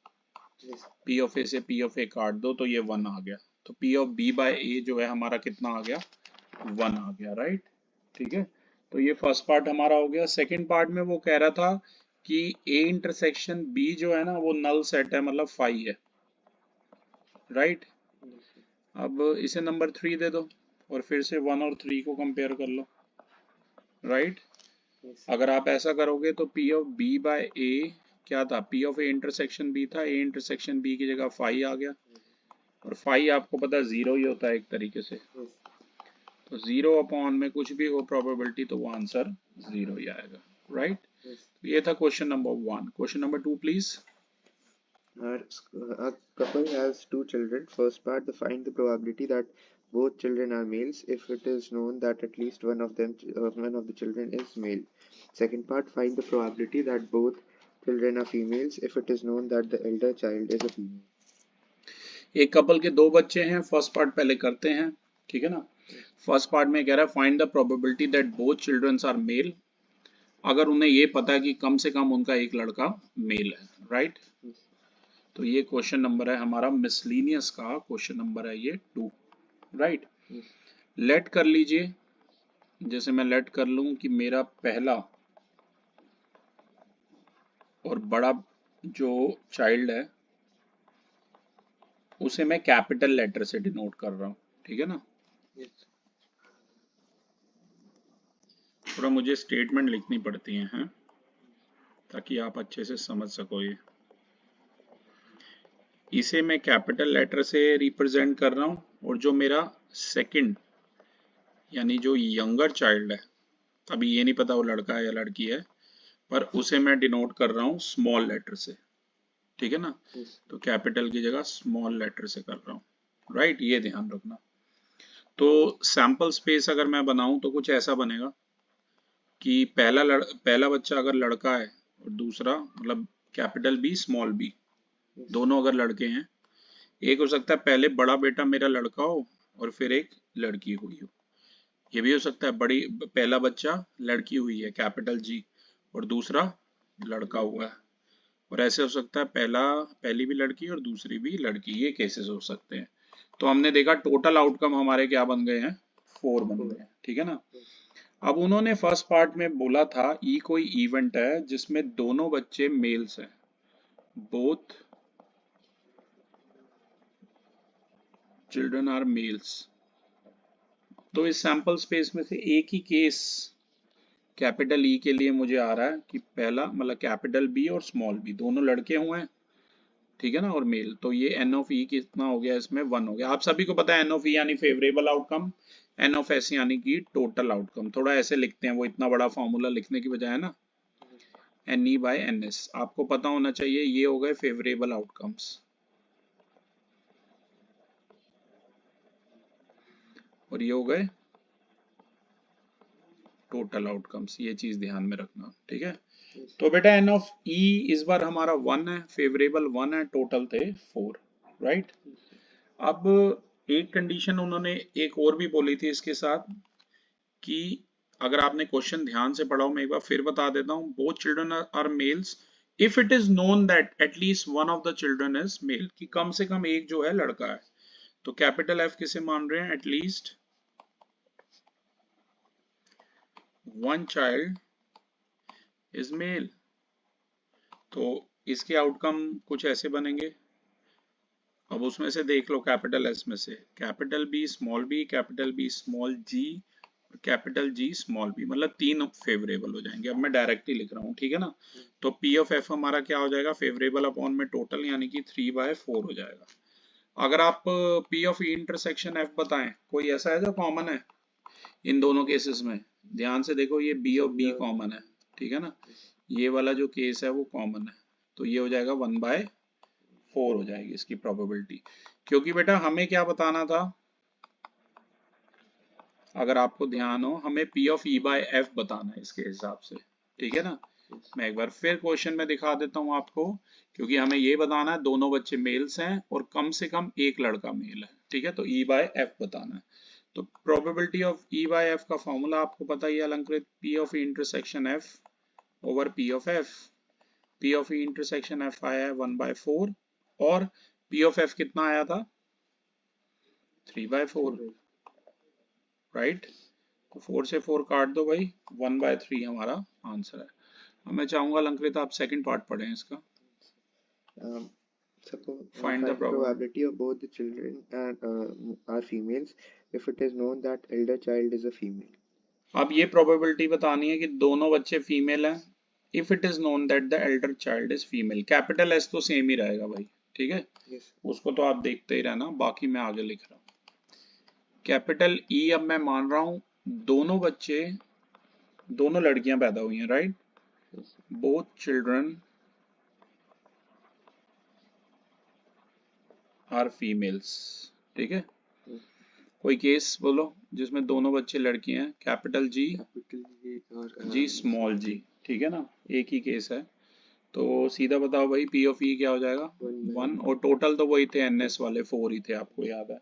P ऑफ A से P ऑफ A काट दो तो ये 1 आ गया, तो P of B by A जो है हमारा कितना आ गया, 1 आ गया, राइट, ठीक है। तो ये फर्स्ट पार्ट हमारा हो गया। सेकंड पार्ट में वो कह रहा था कि A इंटरसेक्शन B जो है ना वो नल सेट है, मतलब फाई है, राइट। अब इसे नंबर 3 दे दो और फिर से 1 और 3 को कंपेयर कर लो, राइट। अगर आप ऐसा करोगे तो P of B by A क्या था, P of A intersection B था, A इंटरसेक्शन B की जगह फाई आ गया, और फाई आपको पता है 0 ही होता है एक तरीके से, तो 0 अपॉन में कुछ भी हो प्रोबेबिलिटी तो वो आंसर 0 ही आएगा, राइट। ये था question number 1। Question number 2 please. A couple has two children. First part, find the probability that both children are males if it is known that at least one of the children is male. Second part, find the probability that both children are females if it is known that the elder child is a female. एक couple के 2 बच्चे हैं, first part पहले करते हैं, ठीक है ना। फर्स्ट पार्ट में कह रहा है find the probability that both childrens are male, अगर उन्हें ये पता है कि कम से कम उनका एक लड़का मेल है, राइट। तो ये क्वेश्चन नंबर है हमारा मिसलीनियस का, क्वेश्चन नंबर है ये 2, राइट। लेट कर लीजिए, जैसे मैं लेट कर लूं कि मेरा पहला और बड़ा जो चाइल्ड है उसे मैं कैपिटल लेटर से डिनोट कर रहा हूं, ठीक है ना। थोड़ा मुझे स्टेटमेंट लिखनी पड़ती हैं ताकि आप अच्छे से समझ सको। ये इसे मैं कैपिटल लेटर से रिप्रेजेंट कर रहा हूं, और जो मेरा सेकंड यानी जो यंगर चाइल्ड है, अभी ये नहीं पता वो लड़का है या लड़की है, पर उसे मैं डिनोट कर रहा हूँ स्मॉल लेटर से, ठीक है ना। तो कैपिटल की जगह स्मॉल लेटर से कर रहा हूँ, राइट, ये ध्यान रखना। तो सैंपल स्पेस अगर मैं बनाऊं तो कुछ ऐसा बनेगा कि पहला बच्चा अगर लड़का है और दूसरा मतलब कैपिटल बी स्मॉल बी, दोनों अगर लड़के हैं, एक हो सकता है पहले बड़ा बेटा मेरा लड़का हो और फिर एक लड़की हुई हो, ये भी हो सकता है बड़ी पहला बच्चा लड़की हुई है कैपिटल जी और दूसरा लड़का हुआ है, और ऐसे हो सकता है पहली भी लड़की और दूसरी भी लड़की, ये केसेस हो सकते हैं। तो हमने देखा टोटल आउटकम हमारे क्या बन गए हैं, 4 बन गए हैं, ठीक है ना। अब उन्होंने फर्स्ट पार्ट में बोला था ई कोई इवेंट है जिसमें दोनों बच्चे मेल्स हैं, बोथ चिल्ड्रन आर मेल्स। तो इस सैंपल स्पेस में से एक ही केस कैपिटल ई के लिए मुझे आ रहा है कि पहला मतलब कैपिटल बी और स्मॉल बी दोनों लड़के हुए हैं, ठीक है ना, और मेल। तो ये एन ऑफ ई कितना हो गया, इसमें 1 हो गया। आप सभी को पता है एन ऑफ ई यानी favourable outcome, N of S यानी कि टोटल आउटकम। थोड़ा ऐसे लिखते हैं, वो इतना बड़ा फॉर्मूला लिखने की बजाय ना, N E by N S. आपको पता होना चाहिए ये हो गए फेवरेबल आउटकम्स, और ये हो गए टोटल आउटकम्स। ये चीज ध्यान में रखना, ठीक है। तो बेटा एन ऑफ ई इस बार हमारा 1 है, फेवरेबल 1 है, टोटल थे 4, राइट। अब एक कंडीशन उन्होंने एक और भी बोली थी इसके साथ कि अगर आपने क्वेश्चन ध्यान से पढ़ा हो, मैं एक बार फिर बता देता हूँ, both children are males if it is known that at least one of the children is male, कि कम से कम एक जो है लड़का है। तो कैपिटल एफ किसे मान रहे हैं, at least one child is male. तो इसके आउटकम कुछ ऐसे बनेंगे। अब उसमें से देख लो, कैपिटल एस में से capital B small B, capital B small G, capital G small B, मतलब 3 फेवरेबल हो जाएंगे। अब मैं डायरेक्टली लिख रहा हूँ, ठीक है ना। तो पी ऑफ एफ हमारा क्या हो जाएगा, फेवरेबल अपॉन में टोटल, यानी कि 3/4 हो जाएगा। अगर आप P of E intersection F बताएं, कोई ऐसा है जो कॉमन है इन दोनों केसेस में। ध्यान से देखो, ये बी और बी कॉमन है, ठीक है ना, ये वाला जो केस है वो कॉमन है। तो ये हो जाएगा 1/4 हो जाएगी इसकी प्रोबेबिलिटी। क्योंकि बेटा हमें क्या बताना था, अगर आपको ध्यान हो, हमें P of E by F बताना है इसके हिसाब से, ठीक है ना। मैं एक बार फिर क्वेश्चन में दिखा देता हूं आपको, क्योंकि हमें ये बताना है दोनों बच्चे मेल्स हैं और कम से कम एक लड़का मेल है, ठीक है। तो ई बाय एफ बताना है। तो probability of E by F का फॉर्मूला आपको पता ही है अलंकृत, P of E intersection F over P of F. P of E intersection F आया है 1/4 और पी ऑफ एफ कितना आया था, 3/4, राइट। तो 4 से 4 काट दो भाई, 1/3 हमारा आंसर है। अब मैं चाहूंगा अलंकृत आप सेकंड पार्ट पढ़ें इसका। Find the probability of both the children are females if it is known that elder child is a female. अब ये प्रोबेबिलिटी बतानी है कि दोनों बच्चे फीमेल हैं if it is known that the Elder child is female. Capital S तो same ही रहेगा भाई, ठीक है, Yes. उसको तो आप देखते ही रहना, बाकी मैं आगे लिख रहा हूँ। कैपिटल ई अब मैं मान रहा हूँ दोनों बच्चे, दोनों लड़कियां पैदा हुई हैं, right. Both children are females, ठीक है। कोई केस बोलो जिसमें दोनों बच्चे लड़की हैं, कैपिटल जी और जी स्मॉल जी, ठीक है ना, एक ही केस है। तो सीधा बताओ भाई, पी ऑफ ई क्या हो जाएगा, 1, और टोटल तो वही थे एन एस वाले 4 ही थे, आपको याद है।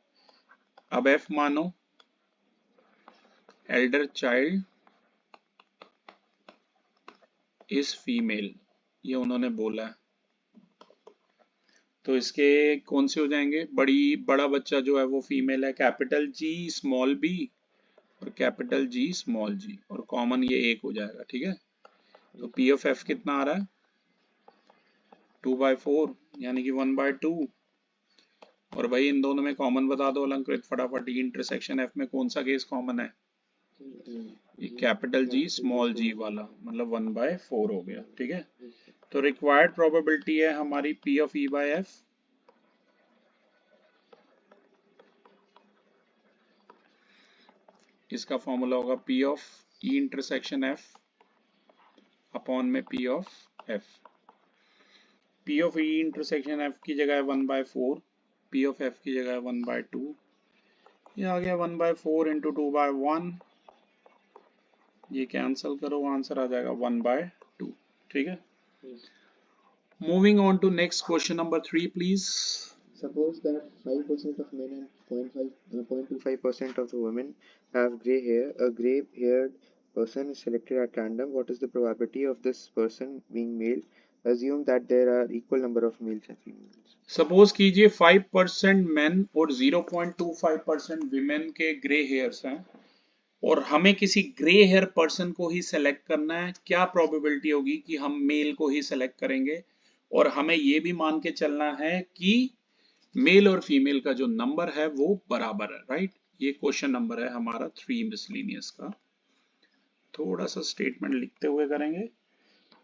अब एफ मानो एल्डर चाइल्ड इज फीमेल, ये उन्होंने बोला है। तो इसके कौन से हो जाएंगे, बड़ा बच्चा जो है वो फीमेल है, कैपिटल जी स्मॉल बी और कैपिटल जी स्मॉल जी, और कॉमन ये एक हो जाएगा, ठीक है। तो पी ऑफ एफ कितना आ रहा है, 2/4 यानी कि 1/2। और भाई इन दोनों में कॉमन बता दो अलंकृत फटाफट, ई इंटरसेक्शन एफ में कौन सा केस कॉमन है, ये कैपिटल जी स्मॉल जी वाला, मतलब 1/4 हो गया, ठीक है। तो रिक्वायर्ड प्रोबेबिलिटी है हमारी P of E by F, इसका फॉर्मूला होगा P of E intersection F upon में P of F. P of E intersection F की जगह है 1/4, पी ऑफ एफ की जगह है 1/2, ये आ गया 1/4 इंटू 2/1, ये कैंसिल करो, आंसर आ जाएगा 1/2, ठीक है। Moving on to next question number 3 please. Suppose that 5% of men and 0.25% of the women have gray hair. A gray-haired person is selected at random. What is the probability of this person being male? Assume that there are equal number of males and females. Suppose कीजिए 5% main और 0.25% women के grey hairs हैं और हमें किसी grey hair person को ही select करना है। क्या प्रोबेबिलिटी होगी कि हम मेल को ही सेलेक्ट करेंगे, और हमें यह भी मान के चलना है कि मेल और फीमेल का जो नंबर है वो बराबर है, राइट। ये क्वेश्चन नंबर है हमारा 3 मिसलिनियस का। थोड़ा सा स्टेटमेंट लिखते हुए करेंगे।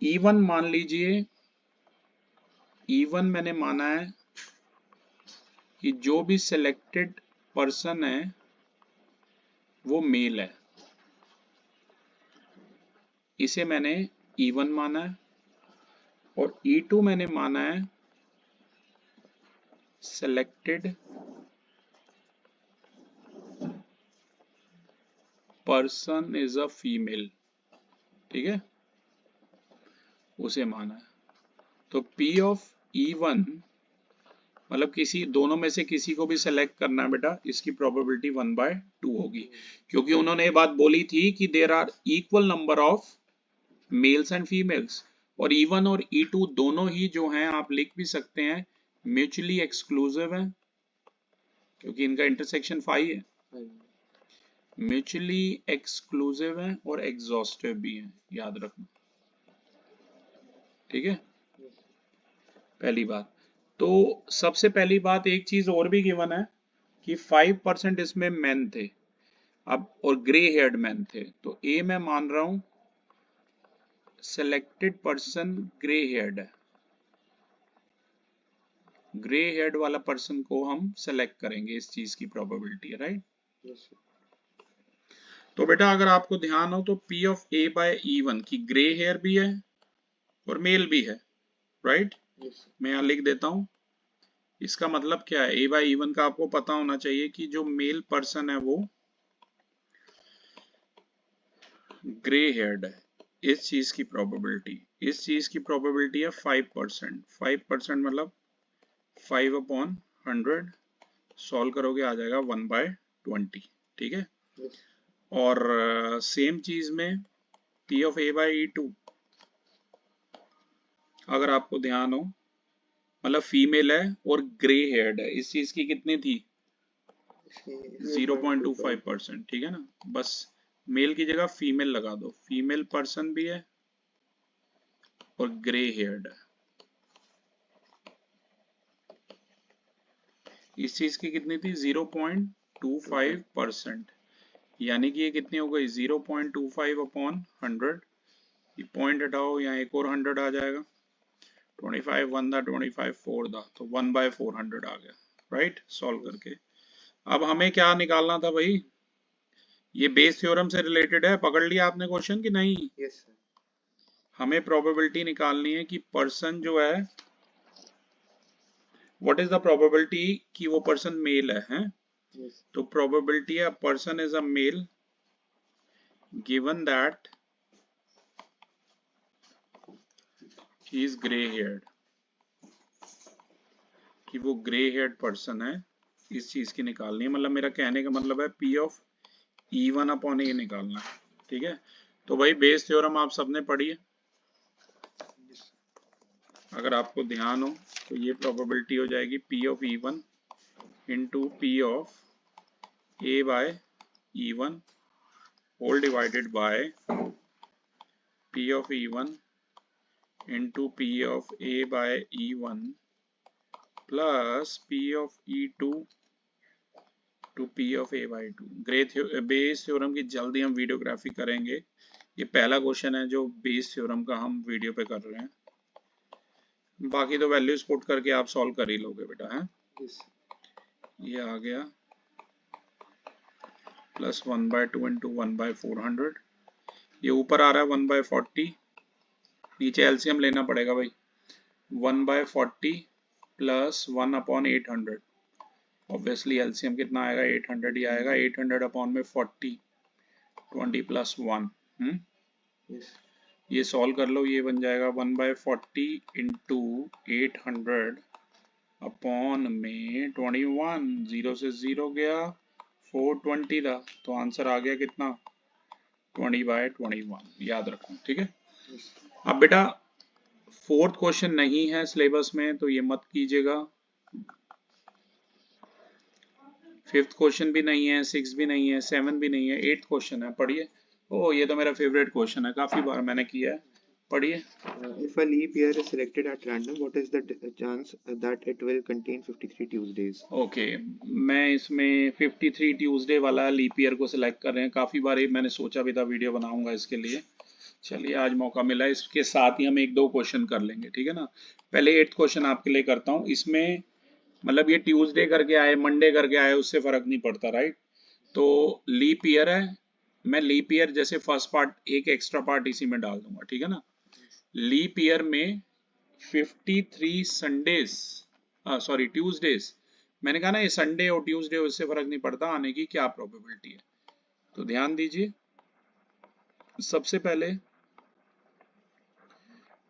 E1 मान लीजिए, E1 मैंने माना है कि जो भी सिलेक्टेड पर्सन है वो मेल है, इसे मैंने E1 माना है। और E2 मैंने माना है selected person is a female, ठीक है, उसे माना है। तो P ऑफ E1 मतलब किसी दोनों में से किसी को भी सेलेक्ट करना है बेटा, इसकी प्रोबेबिलिटी 1/2 होगी, क्योंकि उन्होंने ये बात बोली थी कि there are equal number of males and females. और E1 और E2 दोनों ही जो हैं आप लिख भी सकते हैं म्यूचुअली एक्सक्लूसिव है, क्योंकि इनका इंटरसेक्शन 5 है। म्यूचुअली एक्सक्लूसिव है और एग्जॉस्टिव भी है, याद रखना, ठीक है। पहली बात तो सबसे पहली बात एक चीज और भी गिवन है कि 5% इसमें मेन थे, अब और ग्रे हेयर्ड मैन थे। तो ए मैं मान रहा हूं सिलेक्टेड पर्सन ग्रे हेयर्ड है, ग्रे हेयर्ड वाला पर्सन को हम सेलेक्ट करेंगे, इस चीज की प्रोबेबिलिटी है, राइट। तो बेटा अगर आपको ध्यान हो तो P of A by E1 की ग्रे हेयर भी है और मेल भी है, राइट। मैं यहां लिख देता हूं। इसका मतलब क्या है, A बाय E1 का आपको पता होना चाहिए कि जो मेल पर्सन है वो ग्रे हेयर्ड है। इस चीज की प्रोबेबिलिटी है 5%। 5% मतलब 5/100, सॉल्व करोगे आ जाएगा 1/20, ठीक है। और सेम चीज में P of A bye E2 अगर आपको ध्यान हो, मतलब फीमेल है और ग्रे हेयर्ड है, इस चीज की कितनी थी 0.25%, ठीक है ना। बस मेल की जगह फीमेल लगा दो, फीमेल पर्सन भी है और ग्रे हेयर्ड है। इस चीज की कितनी थी 0.25%, यानी कि ये कितनी हो गई 0.25/100। ये पॉइंट हटाओ, यहाँ एक और 100 आ जाएगा, 25 1 दा 25 4 दा, तो 1/400 आ गया, राइट। सॉल्व करके अब हमें क्या निकालना था भाई, ये बेस थ्योरम से रिलेटेड है, पकड़ लिया आपने क्वेश्चन कि नहीं। Yes sir. हमें प्रोबेबिलिटी निकालनी है कि पर्सन जो है, व्हाट इज द प्रोबेबिलिटी कि वो पर्सन मेल है, हैं? Yes. तो प्रोबेबिलिटी है person is a male given that he is grey haired, कि वो ग्रे हेयर्ड पर्सन है, इस चीज की निकालनी है। मतलब मेरा कहने का मतलब है P ऑफ E1 अपॉन ए निकालना है, ठीक है। तो भाई बेस थ्योरम आप सबने पढ़ी है, अगर आपको ध्यान हो तो ये प्रोबेबिलिटी हो जाएगी P of E1 into P of A by E1 whole divided by P of E1 into P of A by E1 plus P of E2 to P of A by 2। Bayes theorem की जल्दी हम videography करेंगे। ये पहला question है जो Bayes theorem का हम वीडियो पे कर रहे हैं, बाकी तो वैल्यूज पुट करके आप सॉल्व कर ही लोगे बेटा, है। ये आ गया प्लस 1/2 इंटू 1/400, ये ऊपर आ रहा है 1/40, नीचे एलसीएम लेना पड़ेगा भाई। 1/40 प्लस 1/800, ऑब्वियसली एलसीएम कितना आएगा 800 ही आएगा। 800 अपॉन में 40, 20 प्लस 1, ये सॉल्व कर लो, ये बन जाएगा 1/40 इंटू 800 अपॉन में 21, 0 से 0 गया, 420 था, तो आंसर आ गया कितना, 20/21, याद रखो, ठीक है। अब बेटा फोर्थ क्वेश्चन नहीं है सिलेबस में तो ये मत कीजिएगा, फिफ्थ क्वेश्चन भी नहीं है, सिक्स भी नहीं है, सेवन भी नहीं है, एट्थ क्वेश्चन है, पढ़िए। ओ ये तो मेरा फेवरेट क्वेश्चन है, काफी बार मैंने किया है, पढ़िए। If a leap year is selected at random, what is the chance that it will contain 53 Tuesdays? Okay, मैं इसमें 53 ट्यूसडे वाला लीप ईयर को सिलेक्ट कर रहे हैं, काफी बार मैंने सोचा भी था वीडियो बनाऊंगा इसके लिए, चलिए आज मौका मिला, इसके साथ ही हम एक दो क्वेश्चन कर लेंगे, ठीक है ना। पहले एट्थ क्वेश्चन आपके लिए करता हूँ, इसमें मतलब ये ट्यूसडे करके आए, मंडे करके आए, उससे फर्क नहीं पड़ता, राइट। तो लीप ईयर है, मैं लीप ईयर जैसे फर्स्ट पार्ट एक एक्स्ट्रा पार्ट इसी में डाल दूंगा, ठीक है ना। लीप ईयर में 53 संडेज, सॉरी ट्यूसडेज, मैंने कहा ना ये संडे और ट्यूसडे उससे फर्क नहीं पड़ता, आने की क्या प्रोबेबिलिटी है। तो ध्यान दीजिए, सबसे पहले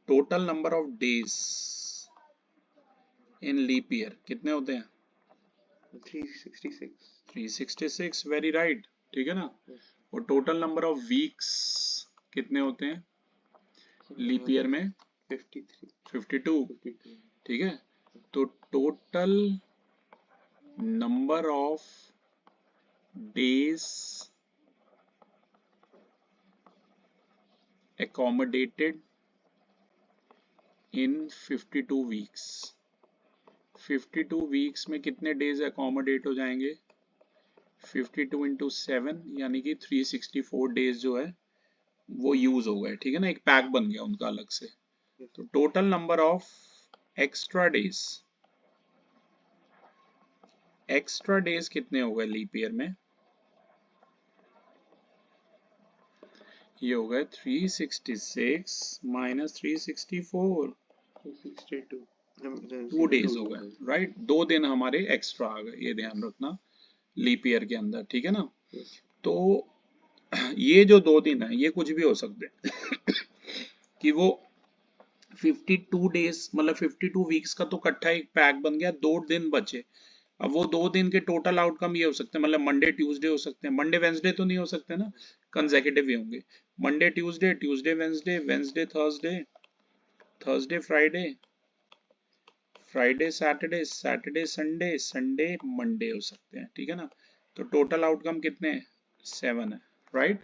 total number of days in leap year कितने होते हैं, 366. 366, वेरी राइट, ठीक है ना। और टोटल नंबर ऑफ वीक्स कितने होते हैं लीप ईयर में, 53. 52, ठीक है। तो total number of days accommodated in 52 weeks, 52 weeks में कितने डेज अकोमोडेट हो जाएंगे, 52 इंटू 7 यानी कि 364 डेज जो है वो यूज हो गए, ठीक है ना, एक पैक बन गया उनका अलग से। तो total number of extra days, extra days कितने हो गए लीप ईयर में, ये हो गए 366 माइनस 364, 262. 2 डेज हो गए, राइट, 2 दिन हमारे एक्स्ट्रा आ गए, ये ध्यान रखना लीप ईयर के अंदर, ठीक है ना। तो ये जो 2 दिन है ये कुछ भी हो सकते हैं कि वो 52 डेज मतलब 52 वीक्स का तो इकट्ठा एक पैक बन गया, 2 दिन बचे, अब वो 2 दिन के टोटल आउटकम ये हो सकते हैं, मतलब मंडे ट्यूसडे हो सकते हैं, मंडे वेंसडे तो नहीं हो सकते ना, कंसेक्यूटिव ही होंगे, Monday Tuesday, Tuesday Wednesday, Wednesday Thursday, Thursday Friday, Friday Saturday, Saturday Sunday, Sunday Monday हो सकते हैं, ठीक है ना। तो टोटल आउटकम कितने हैं, 7 है, राइट।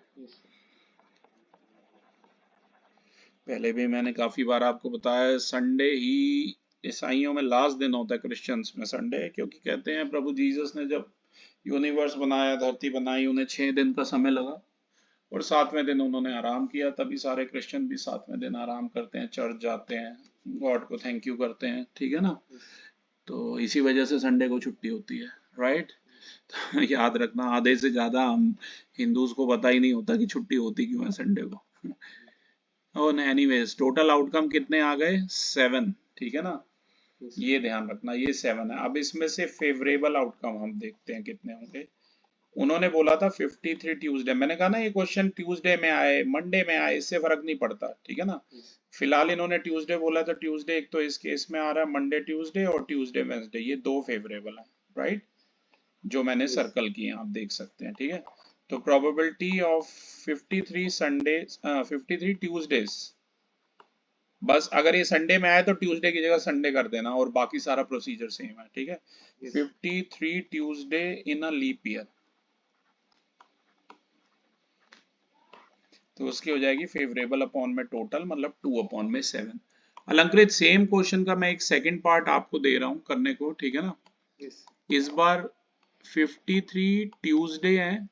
पहले भी मैंने काफी बार आपको बताया, संडे ही ईसाइयों में लास्ट दिन होता है, क्रिश्चियंस में संडे, क्योंकि कहते हैं प्रभु जीसस ने जब यूनिवर्स बनाया, धरती बनाई, उन्हें 6 दिन का समय लगा और 7वें दिन उन्होंने आराम किया, तभी सारे क्रिश्चियन भी 7वें दिन आराम करते हैं, चर्च जाते हैं, गॉड को थैंक यू करते हैं, ठीक है ना। तो इसी वजह से संडे को छुट्टी होती है, राइट। तो याद रखना, आधे से ज्यादा हम हिंदूज को पता ही नहीं होता कि छुट्टी होती क्यों है संडे को। और एनीवेज टोटल आउटकम कितने आ गए, 7, ठीक है ना, ये ध्यान रखना, ये 7 है। अब इसमें से फेवरेबल आउटकम हम देखते हैं कितने होंगे। उन्होंने बोला था 53 ट्यूसडे, मैंने कहा ना ये क्वेश्चन ट्यूसडे में आए मंडे में आए इससे फर्क नहीं पड़ता, ठीक है ना। फिलहाल इन्होंने ट्यूसडे बोला तो ट्यूसडे एक तो इस केस में आ रहा है, मंडे ट्यूसडे और ट्यूसडे वेंसडे, ये 2 फेवरेबल है, राइट, जो मैंने सर्कल किए हैं आप देख सकते हैं, ठीक है। तो प्रोबेबिलिटी ऑफ 53 संडे 53 ट्यूसडेज, बस अगर ये संडे में आए तो ट्यूसडे की जगह संडे कर देना और बाकी सारा प्रोसीजर सेम है, ठीक है। 53 Tuesday in a leap year, तो उसकी हो जाएगी फेवरेबल अपॉन में टोटल, मतलब 2/7। अलंकृत सेम क्वेश्चन का मैं एक सेकंड पार्ट आपको दे रहा हूं करने को, ठीक है ना। इस बार 53 ट्यूसडे है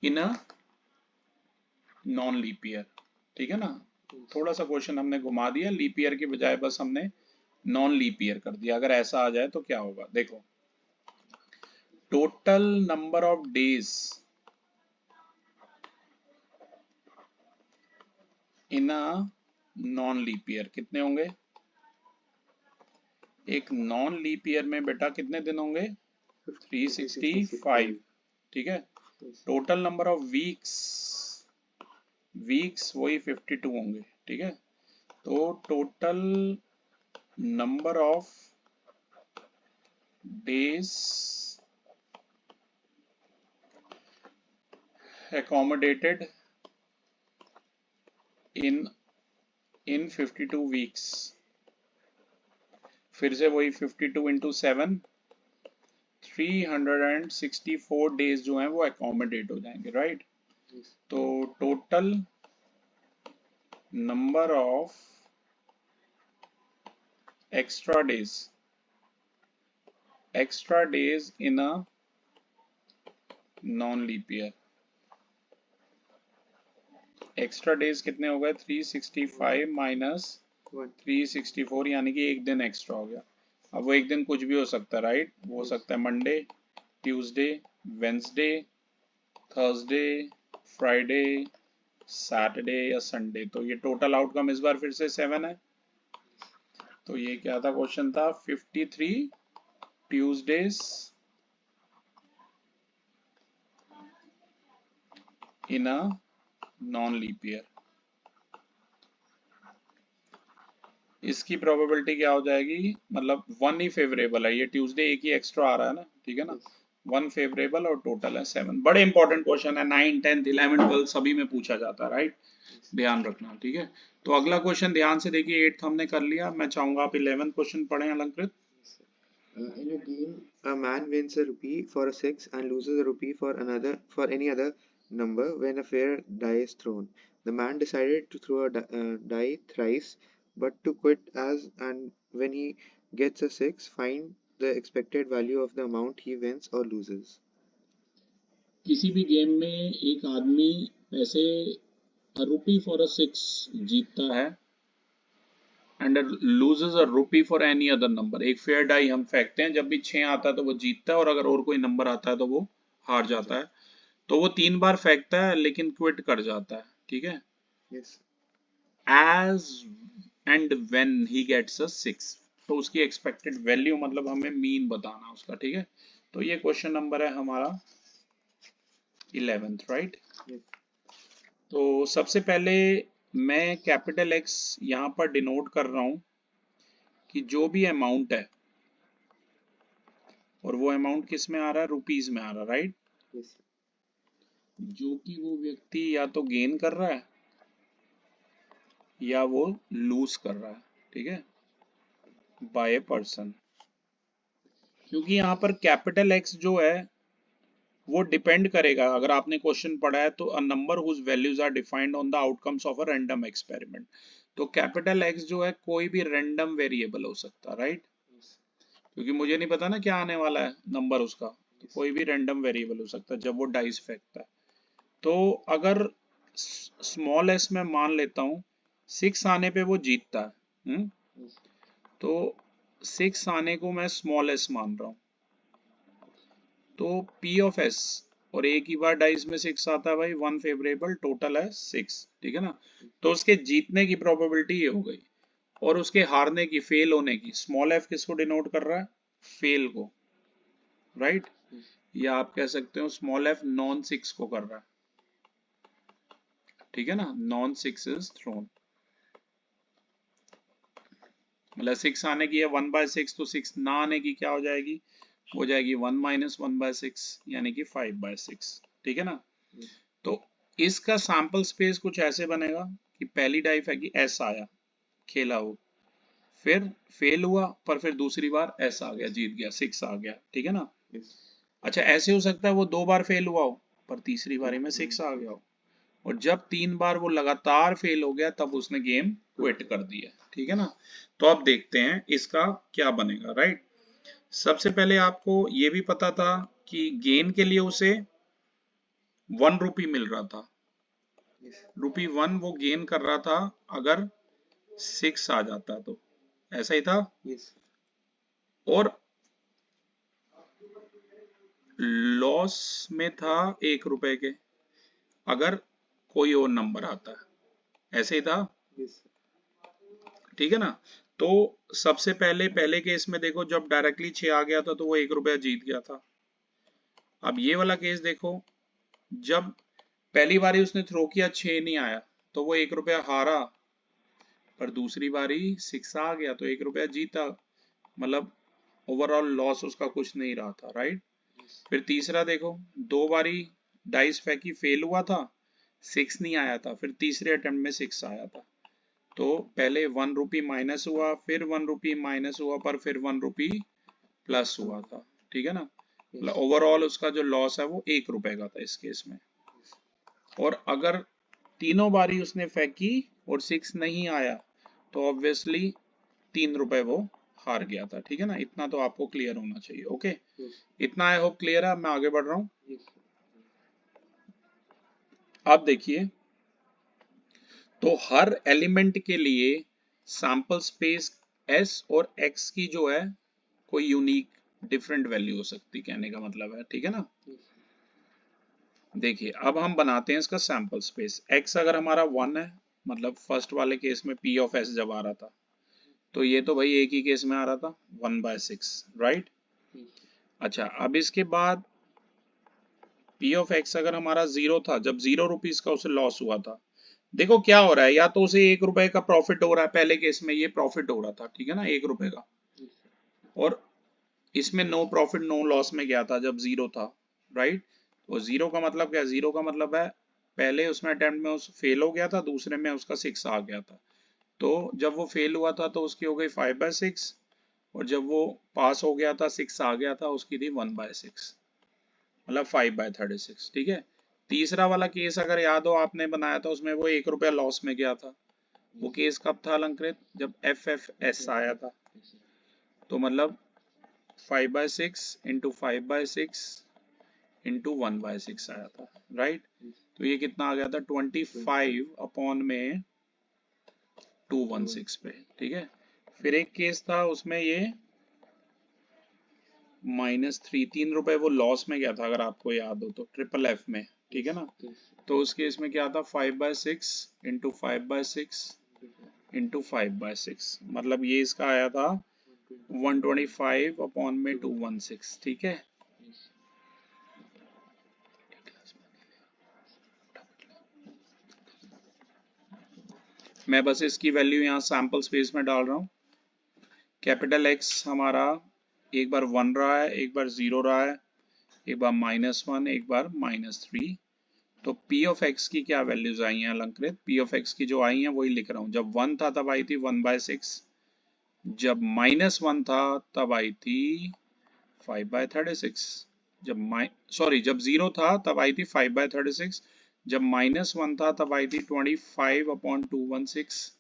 इन अ नॉन लीप ईयर, ठीक है ना। थोड़ा सा क्वेश्चन हमने घुमा दिया, लीप ईयर के बजाय बस हमने नॉन लीप ईयर कर दिया। अगर ऐसा आ जाए तो क्या होगा, देखो total number of days in a non leap year कितने होंगे, एक नॉन लीप ईयर में बेटा कितने दिन होंगे, 365, ठीक है। Total number of weeks, weeks वही 52 होंगे, ठीक है। तो total number of days accommodated in 52 weeks। फिर से वही 52 इंटू 7, 364 डेज जो हैं वो एकोमोडेट हो जाएंगे, राइट। तो total number of extra days in a non leap year। Extra days कितने हो गए? 365 माइनस 364, यानी कि एक दिन एक्स्ट्रा हो गया। अब वो एक दिन कुछ भी हो सकता है, राइट। वो हो सकता है Monday, Tuesday, Wednesday, Thursday, Friday, Saturday या संडे। तो ये टोटल आउटकम इस बार फिर से 7 है। तो ये क्या था? क्वेश्चन था 53 Tuesdays in a non leap year. इसकी प्रोबेबिलिटी क्या हो जाएगी? मतलब 1 ही फेवरेबल है, ये ट्यूसडे एक ही एक्स्ट्रा आ रहा है ना, ठीक है ना। 1 फेवरेबल और टोटल है 7। बड़े इंपॉर्टेंट क्वेश्चन है, 9, 10, 11, 12 सभी में पूछा जाता है, राइट। ध्यान रखना, ठीक है। तो अगला क्वेश्चन ध्यान से देखिए, 8th हमने कर लिया। मैं चाहूंगा आप 11th क्वेश्चन पढ़ें अलंकृत। In a game, a man wins a rupee for a 6 and loses a rupee for any other number when a fair die is thrown. The man decided to throw a die thrice, but to quit as and when he gets a 6, find the expected value of the amount he wins or loses. किसी भी game में एक आदमी ऐसे rupee for a 6 जीतता है and loses a rupee for any other number. एक fair die हम फेंकते हैं, जब भी 6 आता है तो वो जीतता है, और अगर और कोई नंबर आता है तो वो हार जाता है। तो वो 3 बार फेंकता है लेकिन क्विट कर जाता है, ठीक है। Yes. As and when he gets a 6, तो उसकी एक्सपेक्टेड वैल्यू मतलब हमें मीन बताना उसका, ठीक है। तो ये क्वेश्चन नंबर है हमारा 11th, राइट। तो सबसे पहले मैं कैपिटल एक्स यहां पर डिनोट कर रहा हूं कि जो भी अमाउंट है, और वो अमाउंट किस में आ रहा है? रुपीज में आ रहा है, राइट। Yes. जो कि वो व्यक्ति या तो गेन कर रहा है या वो लूज कर रहा है, ठीक है, बाय ए पर्सन। क्योंकि यहाँ पर कैपिटल एक्स जो है वो डिपेंड करेगा, अगर आपने क्वेश्चन पढ़ा है तो, a number whose values are defined on the outcomes of a random experiment. तो कैपिटल एक्स जो है कोई भी रैंडम वेरिएबल हो सकता है, राइट। क्योंकि मुझे नहीं पता ना क्या आने वाला है नंबर उसका, तो कोई भी रैंडम वेरिएबल हो सकता है जब वो डाइस फेंकता है। तो अगर स्मॉल एस में मान लेता हूँ 6 आने पे वो जीतता है, तो 6 आने को मैं स्मॉल एस मान रहा हूँ। तो P ऑफ S, और एक ही बार डाइस में 6 आता है भाई, 1 फेवरेबल, टोटल है 6, ठीक है ना। तो उसके जीतने की प्रोबेबिलिटी ये हो गई, और उसके हारने की, फेल होने की, स्मॉल f किसको डिनोट कर रहा है? फेल को, राइट। या आप कह सकते हो स्मॉल f नॉन 6 को कर रहा है, ठीक है ना। नॉन 6 इज थ्रोन, मतलब 6 आने की है 1/6, तो 6 ना आने की क्या हो जाएगी? हो जाएगी 1 माइनस 1/6, यानी कि 5/6, ठीक है ना। तो इसका सैंपल स्पेस कुछ ऐसे बनेगा कि पहली डाई फेंकी, एस आया, खेला हो, फिर फेल हुआ, पर फिर दूसरी बार एस आ गया, जीत गया, 6 आ गया, ठीक है ना। अच्छा, ऐसे हो सकता है वो 2 बार फेल हुआ हो, पर तीसरी बारी में 6 आ गया हो, और जब 3 बार वो लगातार फेल हो गया तब उसने गेम क्विट कर दिया, ठीक है ना। तो अब देखते हैं इसका क्या बनेगा, राइट। सबसे पहले आपको ये भी पता था कि गेन के लिए उसे 1 रुपी मिल रहा था, रुपी 1 वो गेन कर रहा था अगर 6 आ जाता, तो ऐसा ही था। Yes. और लॉस में था 1 रुपए के अगर कोई और नंबर आता है, ऐसे ही था। Yes. ठीक है ना। तो सबसे पहले केस में देखो, जब डायरेक्टली 6 आ गया था तो वो 1 रुपया जीत गया था। अब ये वाला केस देखो, जब पहली बारी उसने थ्रो किया 6 नहीं आया तो वो 1 रुपया हारा, पर दूसरी बारी 6 आ गया तो 1 रुपया जीता। मतलब ओवरऑल लॉस उसका कुछ नहीं रहा था, राइट। फिर तीसरा देखो, 2 बारी डाइस फेंकी, फेल हुआ था, 6 नहीं आया था, फिर तीसरे अटेम्प्ट में 6 आया था। तो पहले 1 रुपी माइनस हुआ, फिर 1 रुपी माइनस हुआ, पर फिर 1 रुपी प्लस हुआ था, ठीक है ना। ओवरऑल उसका जो लॉस है वो 1 रुपए का था इस केस में। और अगर तीनों बारी उसने फेंकी और 6 नहीं आया तो ऑब्वियसली 3 रुपए वो हार गया था, ठीक है ना। इतना तो आपको क्लियर होना चाहिए, ओके। इतना आई होप क्लियर है। मैं आगे बढ़ रहा हूँ। अब देखिए, तो हर एलिमेंट के लिए सैंपल स्पेस S और X की जो है कोई यूनिक डिफरेंट वैल्यू हो सकती, कहने का मतलब है, ठीक है ना। देखिए अब हम बनाते हैं इसका सैंपल स्पेस। X अगर हमारा 1 है, मतलब फर्स्ट वाले केस में P ऑफ S जब आ रहा था, तो ये तो भाई एक ही केस में आ रहा था 1/6, राइट। अच्छा, अब इसके बाद P ऑफ X अगर हमारा 0 था, जब 0 रुपीज का उसे लॉस हुआ था, देखो क्या हो रहा है, या तो उसे 1 रुपए का प्रॉफिट हो रहा है, पहले केस में ये प्रॉफिट हो रहा था, ठीक है ना, 1 रुपए का, और इसमें नो प्रॉफिट नो लॉस में गया था जब 0 था, राइट। तो 0 का मतलब क्या, 0 का मतलब है पहले उसमें अटेम्प्ट में उस फेल हो गया था, दूसरे में उसका 6 आ गया था। तो जब वो फेल हुआ था तो उसकी हो गई 5/6, और जब वो पास हो गया था 6 आ गया था, उसकी थी 1/6, मतलब 5/36, ठीक है। तीसरा वाला केस अगर याद हो आपने बनाया था, उसमें वो 1 रुपया लॉस में गया था। वो केस कब था अलंकृत, जब FFS आया था। तो मतलब 5/6 इंटू 5/6 इंटू 1/6 आया था, राइट। तो ये कितना आ गया था, 25 अपॉन में 216 पे, ठीक है। फिर एक केस था उसमें ये -3, 3 रुपए वो लॉस में गया था, अगर आपको याद हो तो, FFF में, ठीक है ना। तो उस केस में क्या था, 5/6 इंटू 5/6 इंटू 5/6, मतलब ये इसका आया था 125 अपॉन में 216, ठीक है। मैं बस इसकी वैल्यू यहाँ सैंपल स्पेस में डाल रहा हूँ। कैपिटल X हमारा एक बार 1 रहा है, एक बार 0 रहा है, एक बार -1, एक बार -3। तो P ऑफ X की क्या वैल्यूज आई हैं अलंकृत, P ऑफ X की जो आई हैं वही लिख रहा हूँ। जब 1 था तब आई थी 1/6, जब -1 था तब आई थी 5/36, जब 0 था तब आई थी 5/36, जब -1 था तब आई थी 25 अपॉन 216,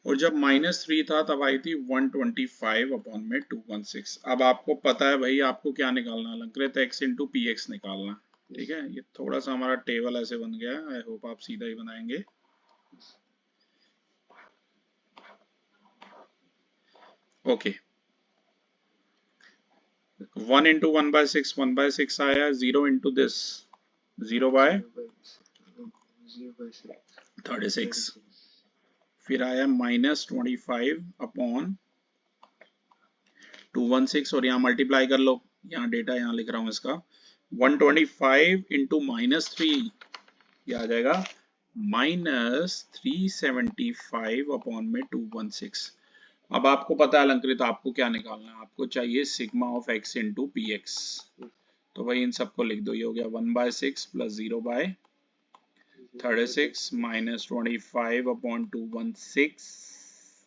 और जब -3 था तब आई थी 125 अपॉन में 216। अब आपको पता है भाई आपको क्या निकालना है अलंकृत, x इंटू पी एक्स निकालना, ठीक है। ये थोड़ा सा हमारा टेबल ऐसे बन गया है, आई होप आप सीधा ही बनाएंगे। ओके, 1 इंटू 1/6 1/6 आया, 0 इंटू दिस 0/36, फिर आया -25 अपॉन 216, और यहाँ मल्टीप्लाई कर लो, यहाँ डेटा यहाँ लिख रहा हूँ इसका, 125 इंटू -3, ये आ जाएगा -375 अपॉन में 216। अब आपको पता है अलंकृत आपको क्या निकालना है, आपको चाहिए sigma of x into P x. तो भाई इन सबको लिख दो, ये हो गया 1/6 plus 0/36 minus 25 upon 216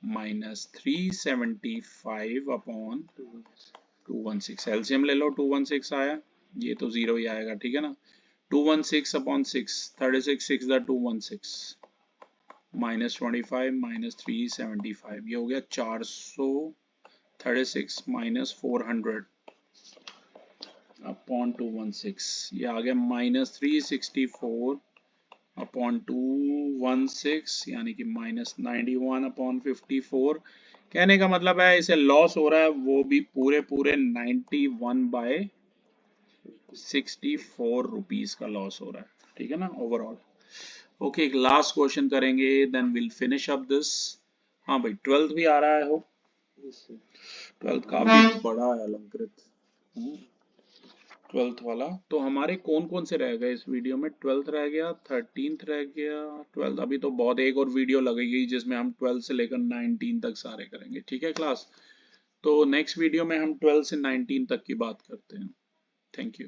minus 375 upon 216। LCM ले लो, 216 आया, ये तो 0 ही आएगा, ठीक है ना। 216 अपॉन 6, 36 6 216 माइनस 25 माइनस 375, ये हो गया 436 माइनस 400 अपॉन 216, ये आ गया -364 अपॉन 216, यानी कि -91 अपॉन 54। कहने का मतलब है इसे लॉस हो रहा है वो भी पूरे पूरे 91/64 रुपीज का लॉस हो रहा है, ठीक है ना, ओवरऑल। ओके, एक लास्ट क्वेश्चन करेंगे, then will finish up this. हाँ भाई, 12th भी आ रहा है, हो 12th काफी बड़ा है अलंकृत। 12th वाला। तो हमारे कौन कौन से रह गए इस वीडियो में? 12th रह गया, 13th रह गया, 12th अभी तो बहुत, एक और वीडियो लगेगी जिसमें हम 12 से लेकर 19 तक सारे करेंगे। ठीक है क्लास? तो नेक्स्ट वीडियो में हम 12 से 19 तक की बात करते हैं। Thank you.